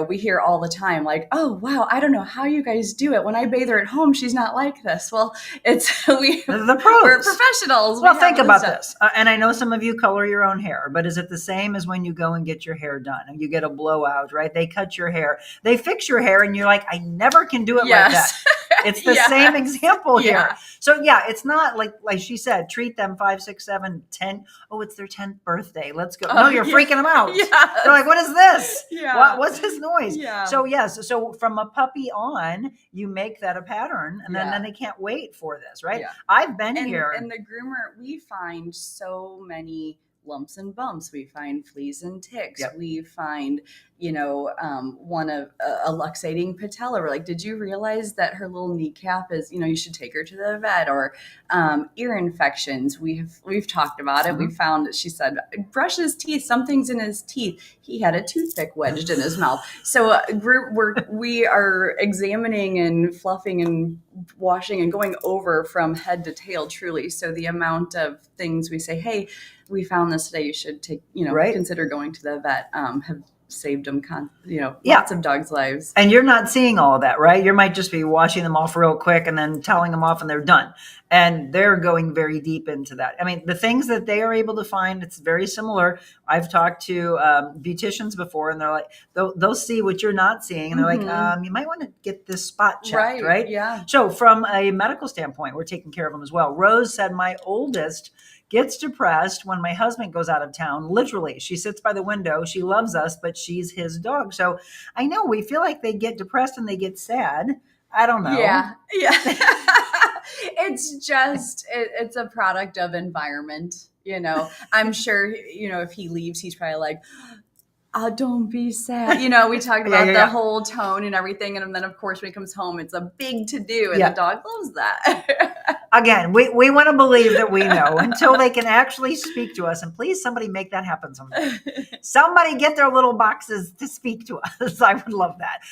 we hear all the time like, oh, wow, I don't know how you guys do it. When I bathe her at home, she's not like this. Well, it's the pros. We're professionals.
Well, think about this. And I know some of you color your own hair, but is it the same as when you go and get your hair done and you get a blowout, right? They cut your hair, they fix your hair, and you're like, I never can do it like that. It's the same example here. So it's not like she said, treat them 5, 6, 7, 10. Oh, it's their 10th birthday. Let's go. No, you're freaking them out. They're like, what is this? What's this noise? So so from a puppy on, you make that a pattern, and then they can't wait for this, right? I've been here.
And the groomer, we find so many lumps and bumps. We find fleas and ticks. We find, one of a luxating patella. We're like, did you realize that her little kneecap is, you should take her to the vet? Or ear infections. We've talked about it. We found that she said, brush his teeth. Something's in his teeth. He had a toothpick wedged in his mouth. So we are examining and fluffing and washing and going over from head to tail, truly. So the amount of things we say, hey, we found this today, you should take, consider going to the vet, have saved them, lots of dogs' lives.
And you're not seeing all of that, right? You might just be washing them off real quick and then telling them off and they're done. And they're going very deep into that. I mean, the things that they are able to find, it's very similar. I've talked to beauticians before, and they're like, they'll see what you're not seeing. And they're like, you might want to get this spot checked, right?
Yeah.
So from a medical standpoint, we're taking care of them as well. Rose said, my oldest gets depressed when my husband goes out of town. Literally, she sits by the window. She loves us, but she's his dog. So I know we feel like they get depressed and they get sad I don't know.
Yeah. It's a product of environment. I'm sure, if he leaves, he's probably like, oh, don't be sad. We talked about the whole tone and everything. And then, of course, when he comes home, it's a big to-do. And the dog loves that.
Again, we want to believe that we know until they can actually speak to us. And please, somebody make that happen someday. Somebody get their little boxes to speak to us. I would love that.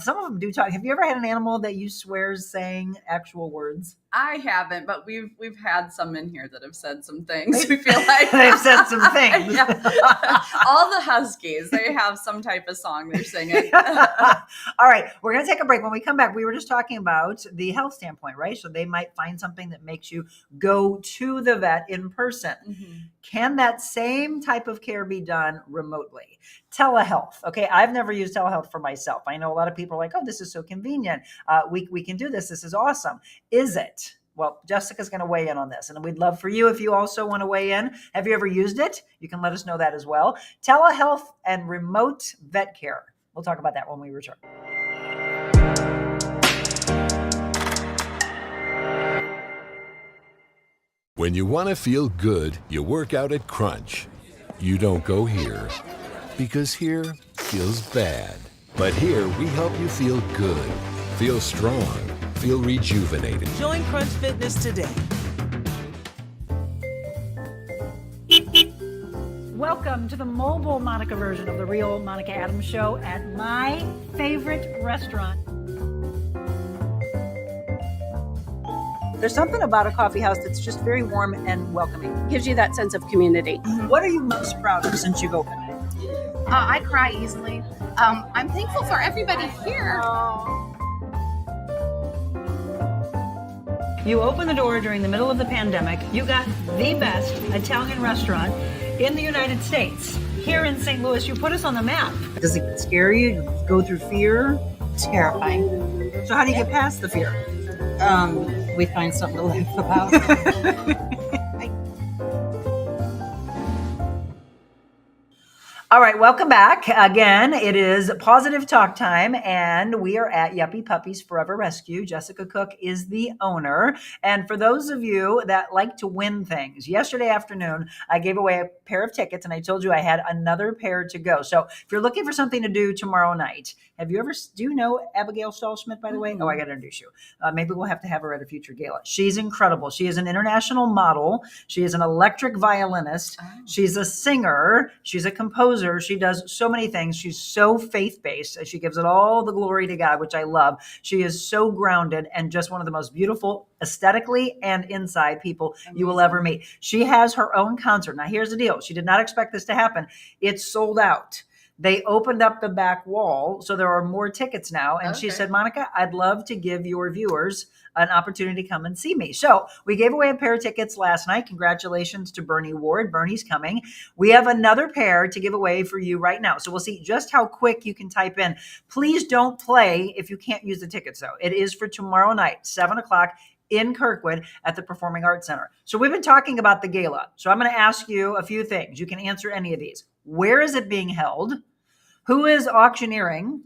Some of them do talk. Have you ever had an animal that you swear is saying actual words?
I haven't, but we've had some in here that have said some things. We feel like
they've said some things.
All the huskies, they have some type of song they're singing.
All right, we're going to take a break. When we come back, we were just talking about the health standpoint, right? So they might find something that makes you go to the vet in person. Mm-hmm. Can that same type of care be done remotely? Telehealth. Okay, I've never used telehealth for myself. I know a lot of people are like, oh, this is so convenient. We can do this. This is awesome. Is it? Well, Jessica's going to weigh in on this, and we'd love for you if you also want to weigh in. Have you ever used it? You can let us know that as well. Telehealth and remote vet care. We'll talk about that when we return.
When you want to feel good, you work out at Crunch. You don't go here, because here feels bad. But here we help you feel good, feel strong, feel rejuvenated.
Join Crunch Fitness today.
Welcome to the mobile Monica version of the Real Monica Adams Show at my favorite restaurant.
There's something about a coffee house that's just very warm and welcoming.
Gives you that sense of community.
Mm-hmm. What are you most proud of since you've opened it?
I cry easily. I'm thankful for everybody here.
You opened the door during the middle of the pandemic. You got the best Italian restaurant in the United States. Here in St. Louis, you put us on the map.
Does it scare you? Do you go through fear?
Terrifying.
So how do you get past the fear?
We find something to laugh about.
All right, welcome back. Again, it is Pawsitive Talk Time, and we are at Yuppie Puppies Forever Rescue. Jessica Cook is the owner. And for those of you that like to win things, yesterday afternoon, I gave away a pair of tickets, and I told you I had another pair to go. So if you're looking for something to do tomorrow night, do you know Abigail Stahl-Schmidt, by the way? Oh, I got to introduce you. Maybe we'll have to have her at a future gala. She's incredible. She is an international model. She is an electric violinist. Oh. She's a singer. She's a composer. She does so many things. She's so faith-based. She gives it all the glory to God, which I love. She is so grounded and just one of the most beautiful, aesthetically and inside people you will ever meet. She has her own concert. Now, here's the deal. She did not expect this to happen. It's sold out. They opened up the back wall, so there are more tickets now. And she said, Monica, I'd love to give your viewers an opportunity to come and see me. So we gave away a pair of tickets last night. Congratulations to Bernie Ward. Bernie's coming. We have another pair to give away for you right now. So we'll see just how quick you can type in. Please don't play if you can't use the tickets, though. It is for tomorrow night, 7:00 in Kirkwood at the Performing Arts Center. So we've been talking about the gala. So I'm going to ask you a few things. You can answer any of these. Where is it being held? Who is auctioneering?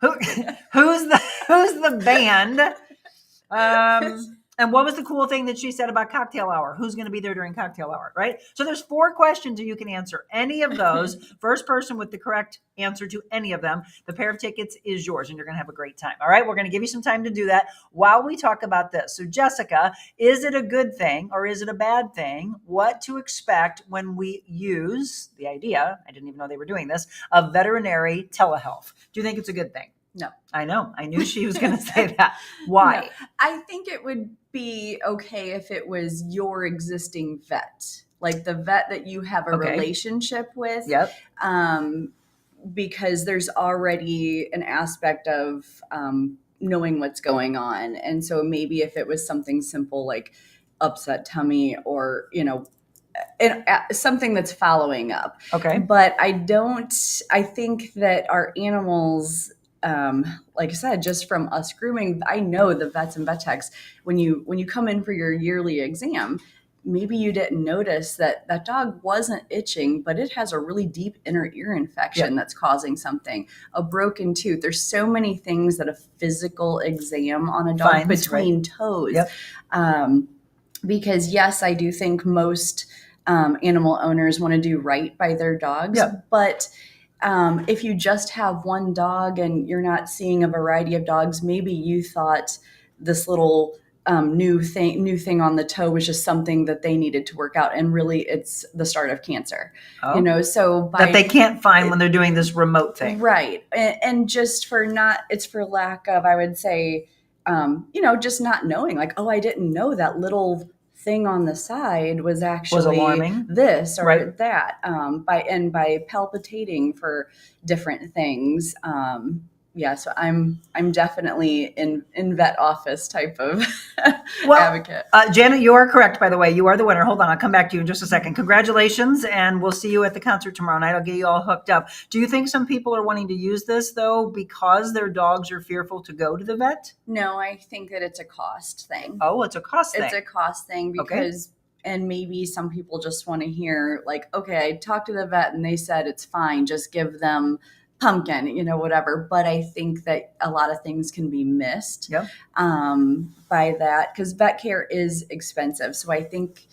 Who's the band? And what was the cool thing that she said about cocktail hour? Who's going to be there during cocktail hour, right? So there's 4 questions that you can answer. Any of those, first person with the correct answer to any of them, the pair of tickets is yours, and you're going to have a great time. All right, we're going to give you some time to do that while we talk about this. So Jessica, is it a good thing or is it a bad thing? What to expect when we use the idea, I didn't even know they were doing this, of veterinary telehealth? Do you think it's a good thing?
No.
I know. I knew she was going to say that. Why?
No. I think it would be okay if it was your existing vet, like the vet that you have a relationship with.
Yep.
Because there's already an aspect of knowing what's going on. And so maybe if it was something simple like upset tummy or, something that's following up.
Okay.
But I think that our animals, like I said, just from us grooming, I know the vets and vet techs, when you come in for your yearly exam, maybe you didn't notice that that dog wasn't itching, but it has a really deep inner ear infection that's causing something, a broken tooth. There's so many things that a physical exam on a dog between toes. Because yes, I do think most animal owners want to do right by their dogs, but if you just have one dog and you're not seeing a variety of dogs, maybe you thought this little new thing on the toe was just something that they needed to work out, and really it's the start of cancer. So
that they can't find when they're doing this remote thing,
right? And just for lack of, I would say, just not knowing, like, oh, I didn't know that little thing on the side was actually
alarming.
This or that, by palpitating for different things. So I'm definitely in vet office type of advocate.
Janet, you are correct, by the way. You are the winner. Hold on, I'll come back to you in just a second. Congratulations, and we'll see you at the concert tomorrow night. I'll get you all hooked up. Do you think some people are wanting to use this, though, because their dogs are fearful to go to the vet?
No, I think that it's a cost thing.
Oh, it's a cost thing.
It's a cost thing because and maybe some people just want to hear, like, okay, I talked to the vet and they said it's fine, just give them pumpkin, whatever. But I think that a lot of things can be missed by that, because vet care is expensive. So I think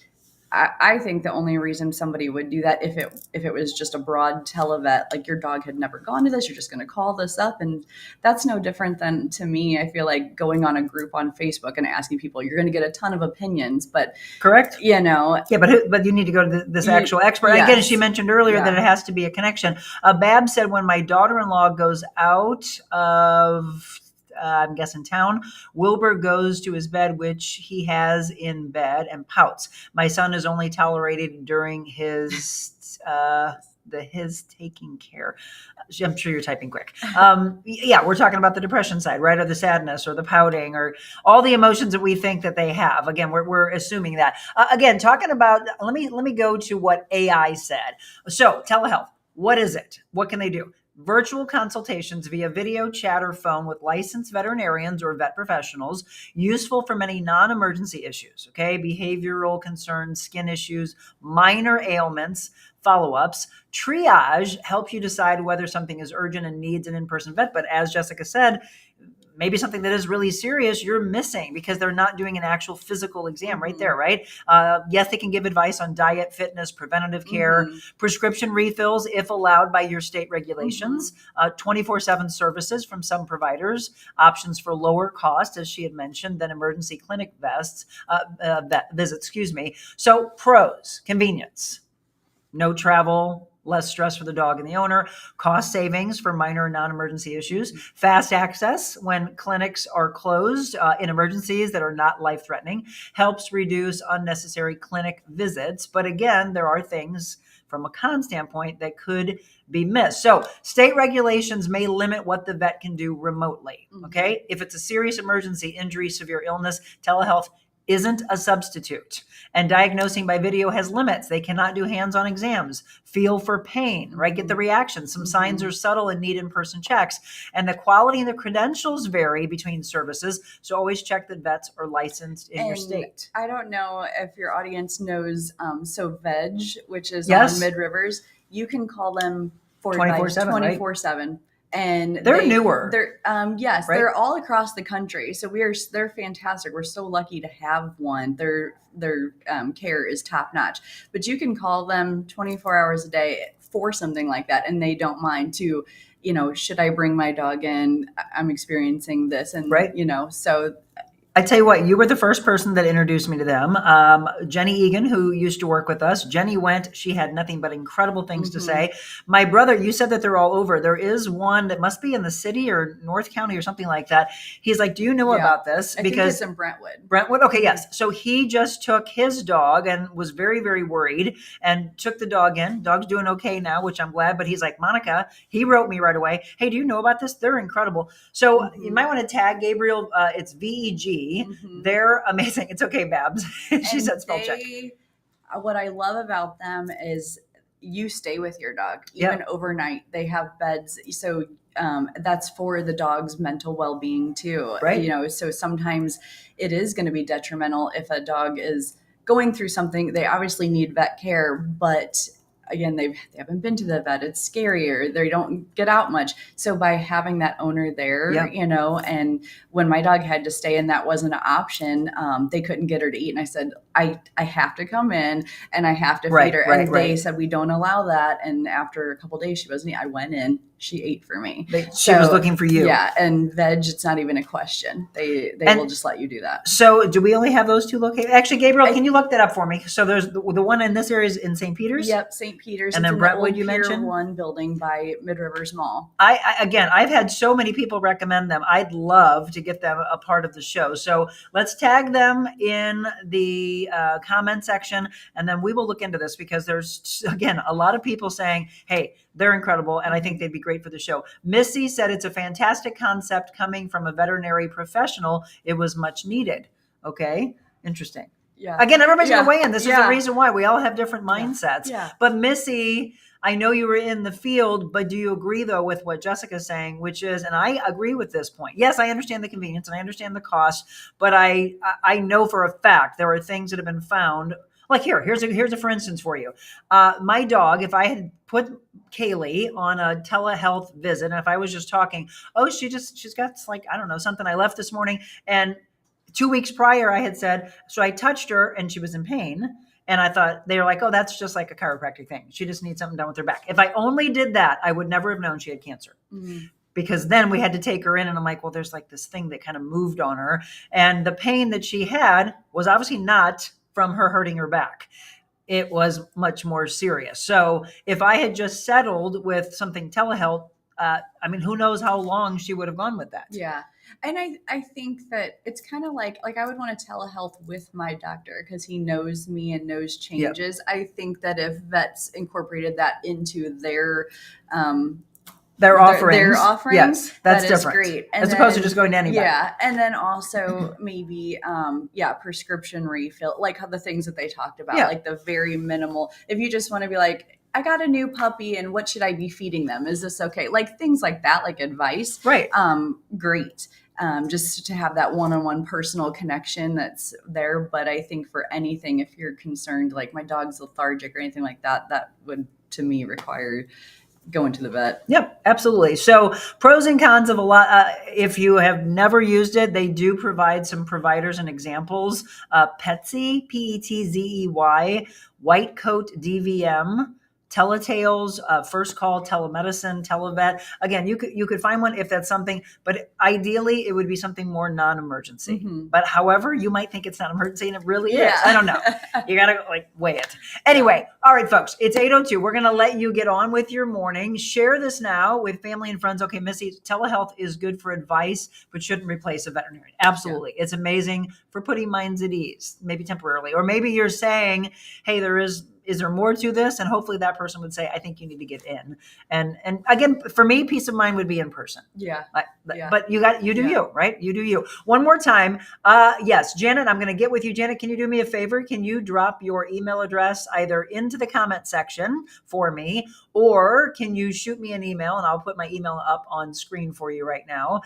the only reason somebody would do that if it was just a broad tele-vet, like your dog had never gone to this, you're just going to call this up, and that's no different than, to me, I feel like going on a group on Facebook and asking people. You're going to get a ton of opinions, but
correct, but you need to go to this actual expert. Again, she mentioned earlier that it has to be a connection. Bab said, when my daughter-in-law goes out of I'm guessing town, Wilbur goes to his bed, which he has in bed, and pouts. My son is only tolerated during his his taking care. I'm sure you're typing quick. We're talking about the depression side, right? Or the sadness or the pouting or all the emotions that we think that they have. Again, we're assuming that. Again, talking about, let me go to what AI said. So telehealth, what is it? What can they do? Virtual consultations via video, chat, or phone with licensed veterinarians or vet professionals, useful for many non-emergency issues, behavioral concerns, skin issues, minor ailments, follow-ups. Triage helps you decide whether something is urgent and needs an in-person vet. But as Jessica said, maybe something that is really serious you're missing because they're not doing an actual physical exam right there, right? Yes, they can give advice on diet, fitness, preventative care, prescription refills if allowed by your state regulations, 24/7 services from some providers, options for lower cost, as she had mentioned, than emergency clinic visits. So pros: convenience, no travel, less stress for the dog and the owner, cost savings for minor and non-emergency issues, fast access when clinics are closed in emergencies that are not life-threatening, helps reduce unnecessary clinic visits. But again, there are things from a con standpoint that could be missed. So state regulations may limit what the vet can do remotely, If it's a serious emergency, injury, severe illness, telehealth isn't a substitute. And diagnosing by video has limits. They cannot do hands-on exams, feel for pain, right? Get the reactions. Some signs are subtle and need in-person checks. And the quality and the credentials vary between services. So always check that vets are licensed in your state.
I don't know if your audience knows, Veg, which is on Mid-Rivers, you can call them 24/7. And
they're newer.
They're right? They're all across the country. So they're fantastic. We're so lucky to have one. Their care is top notch. But you can call them 24 hours a day for something like that, and they don't mind to, should I bring my dog in? I'm experiencing this, and so.
I tell you what, you were the first person that introduced me to them. Jenny Egan, who used to work with us. Jenny went. She had nothing but incredible things to say. My brother, you said that they're all over. There is one that must be in the city or North County or something like that. He's like, do you know about this?
Because I think it's in Brentwood.
Brentwood? Okay, yes. So he just took his dog and was very, very worried and took the dog in. Dog's doing okay now, which I'm glad. But he's like, Monica, he wrote me right away. Hey, do you know about this? They're incredible. So you might want to tag Gabriel. It's VEG. They're amazing. It's okay, Babs. She said spell check.
What I love about them is you stay with your dog even overnight. They have beds, so that's for the dog's mental well-being too, right? So sometimes it is going to be detrimental if a dog is going through something. They obviously need vet care, but again, they haven't been to the vet. It's scarier. They don't get out much. So by having that owner there,
Yep.
And when my dog had to stay and that wasn't an option, they couldn't get her to eat. And I said, I have to come in and I have to feed her. And they said, we don't allow that. And after a couple of days, she wasn't eating. I went in. She ate for me.
She was looking for you.
Yeah, and veg, it's not even a question. They will just let you do that.
So do we only have those two locations? Actually, Gabriel, can you look that up for me? So there's the one in this area is in St. Peter's?
Yep, St. Peter's.
And then Brentwood, you mentioned?
1 building by Mid-Rivers Mall.
I've had so many people recommend them. I'd love to get them a part of the show. So let's tag them in the comment section, and then we will look into this because there's, again, a lot of people saying, hey, they're incredible, and I think they'd be great for the show. Missy said it's a fantastic concept coming from a veterinary professional. It was much needed. Okay, interesting.
Yeah.
Again, everybody's going to weigh in. This is the reason why we all have different mindsets.
Yeah.
But Missy, I know you were in the field, but do you agree though with what Jessica's saying, which is, and I agree with this point. Yes, I understand the convenience and I understand the cost, but I know for a fact there are things that have been found. Like here's a for instance for you. My dog, if I had put Kaylee on a telehealth visit, and if I was just talking, she's got like, I don't know, something I left this morning, and 2 weeks prior I had said, so I touched her and she was in pain. And I thought, they were like, oh, that's just like a chiropractic thing. She just needs something done with her back. If I only did that, I would never have known she had cancer. Mm-hmm. Because then we had to take her in and I'm like, well, there's like this thing that kind of moved on her. And the pain that she had was obviously not from her hurting her back. It was much more serious. So if I had just settled with something telehealth, who knows how long she would have gone with that.
Yeah. And I think that it's kind of like I would want to telehealth with my doctor because he knows me and knows changes. Yep. I think that if vets incorporated that into their offerings,
yes, that's different.
Great. And
as opposed to just going to anybody.
Yeah. And then also maybe, prescription refill, like how the things that they talked about, like the very minimal, if you just want to be like, I got a new puppy and what should I be feeding them? Is this okay? Like things like that, like advice.
Right.
Great. Just to have that one-on-one personal connection that's there. But I think for anything, if you're concerned, like my dog's lethargic or anything like that, that would to me require going to the vet.
Yep, absolutely. So pros and cons of a lot. If you have never used it, they do provide some providers and examples. Petsy, Petzey, White Coat DVM, Teletails, First Call, Telemedicine, Tele-Vet. Again, you could find one if that's something, but ideally it would be something more non-emergency. Mm-hmm. But however, you might think it's not emergency and it really is. I don't know. You got to weigh it. Anyway, all right, folks, it's 8:02. We're going to let you get on with your morning. Share this now with family and friends. Okay, Missy, telehealth is good for advice, but shouldn't replace a veterinarian. Absolutely. Yeah. It's amazing for putting minds at ease, maybe temporarily. Or maybe you're saying, hey, is there more to this? And hopefully that person would say, I think you need to get in. And again, for me, peace of mind would be in person.
Yeah.
But you do you, right? You do you. One more time. Yes, Janet, I'm going to get with you. Janet, can you do me a favor? Can you drop your email address either into the comment section for me, or can you shoot me an email and I'll put my email up on screen for you right now.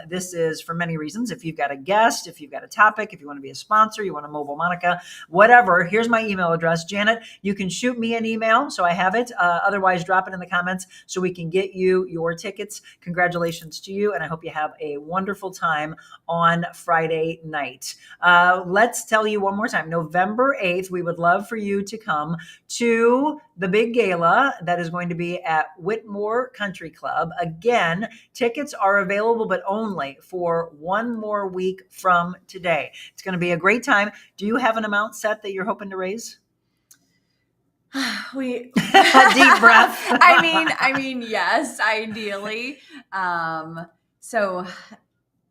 This is for many reasons. If you've got a guest, if you've got a topic, if you want to be a sponsor, you want to mobile Monica, whatever, here's my email address. Janet, you can shoot me an email so I have it. Otherwise, drop it in the comments so we can get you your tickets. Congratulations to you. And I hope you have a wonderful time on Friday night. Let's tell you one more time, November 8th, we would love for you to come to the big gala that is going to be at Whitmore Country Club. Again, tickets are available, but only for one more week from today. It's going to be a great time. Do you have an amount set that you're hoping to raise?
Deep
breath.
I mean, yes, ideally. So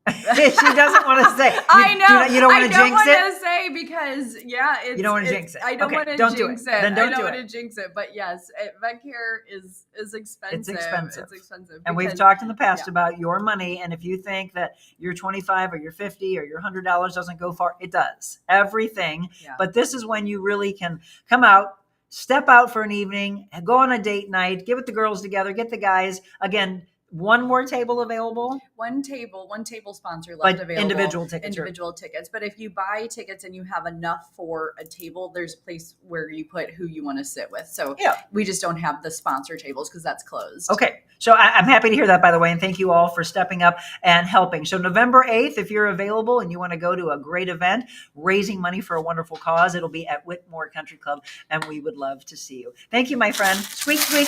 she doesn't want to say.
I know.
You don't want to jinx it?
I don't want to say because,
you don't want to jinx it.
I don't want to jinx it.
Then don't do it.
I don't want to jinx it. But yes, vet care is expensive.
It's expensive.
It's expensive.
And we've talked in the past about your money. And if you think that your 25 or your 50 or your $100 doesn't go far, it does. Everything. Yeah. But this is when you really can come out, step out for an evening, go on a date night, get with the girls together, get the guys. Again, One more table available?
One table sponsor left
But
available.
individual tickets.
Individual tickets. But if you buy tickets and you have enough for a table, there's a place where you put who you want to sit with. So we just don't have the sponsor tables because that's closed.
Okay. So I'm happy to hear that, by the way, and thank you all for stepping up and helping. So November 8th, if you're available and you want to go to a great event, raising money for a wonderful cause, it'll be at Whitmore Country Club, and we would love to see you. Thank you, my friend. Squeak, squeak.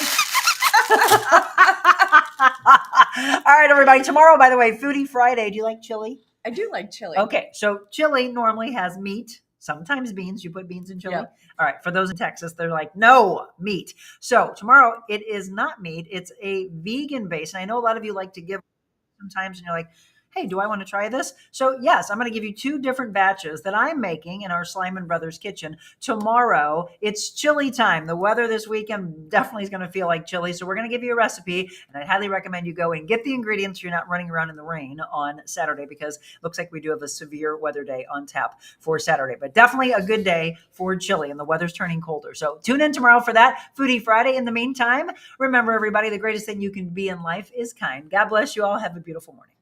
All right, everybody. Tomorrow, by the way, Foodie Friday. Do you like chili?
I do like chili.
Okay, so chili normally has meat, sometimes beans. You put beans in chili?
Yep.
All right, for those in Texas, they're like, no, meat. So tomorrow, it is not meat. It's a vegan base. And I know a lot of you like to give sometimes, and you're like, hey, do I want to try this? So yes, I'm going to give you 2 different batches that I'm making in our Slyman Brothers kitchen. Tomorrow, it's chili time. The weather this weekend definitely is going to feel like chili. So we're going to give you a recipe, and I highly recommend you go and get the ingredients so you're not running around in the rain on Saturday, because it looks like we do have a severe weather day on tap for Saturday. But definitely a good day for chili, and the weather's turning colder. So tune in tomorrow for that Foodie Friday. In the meantime, remember, everybody, the greatest thing you can be in life is kind. God bless you all. Have a beautiful morning.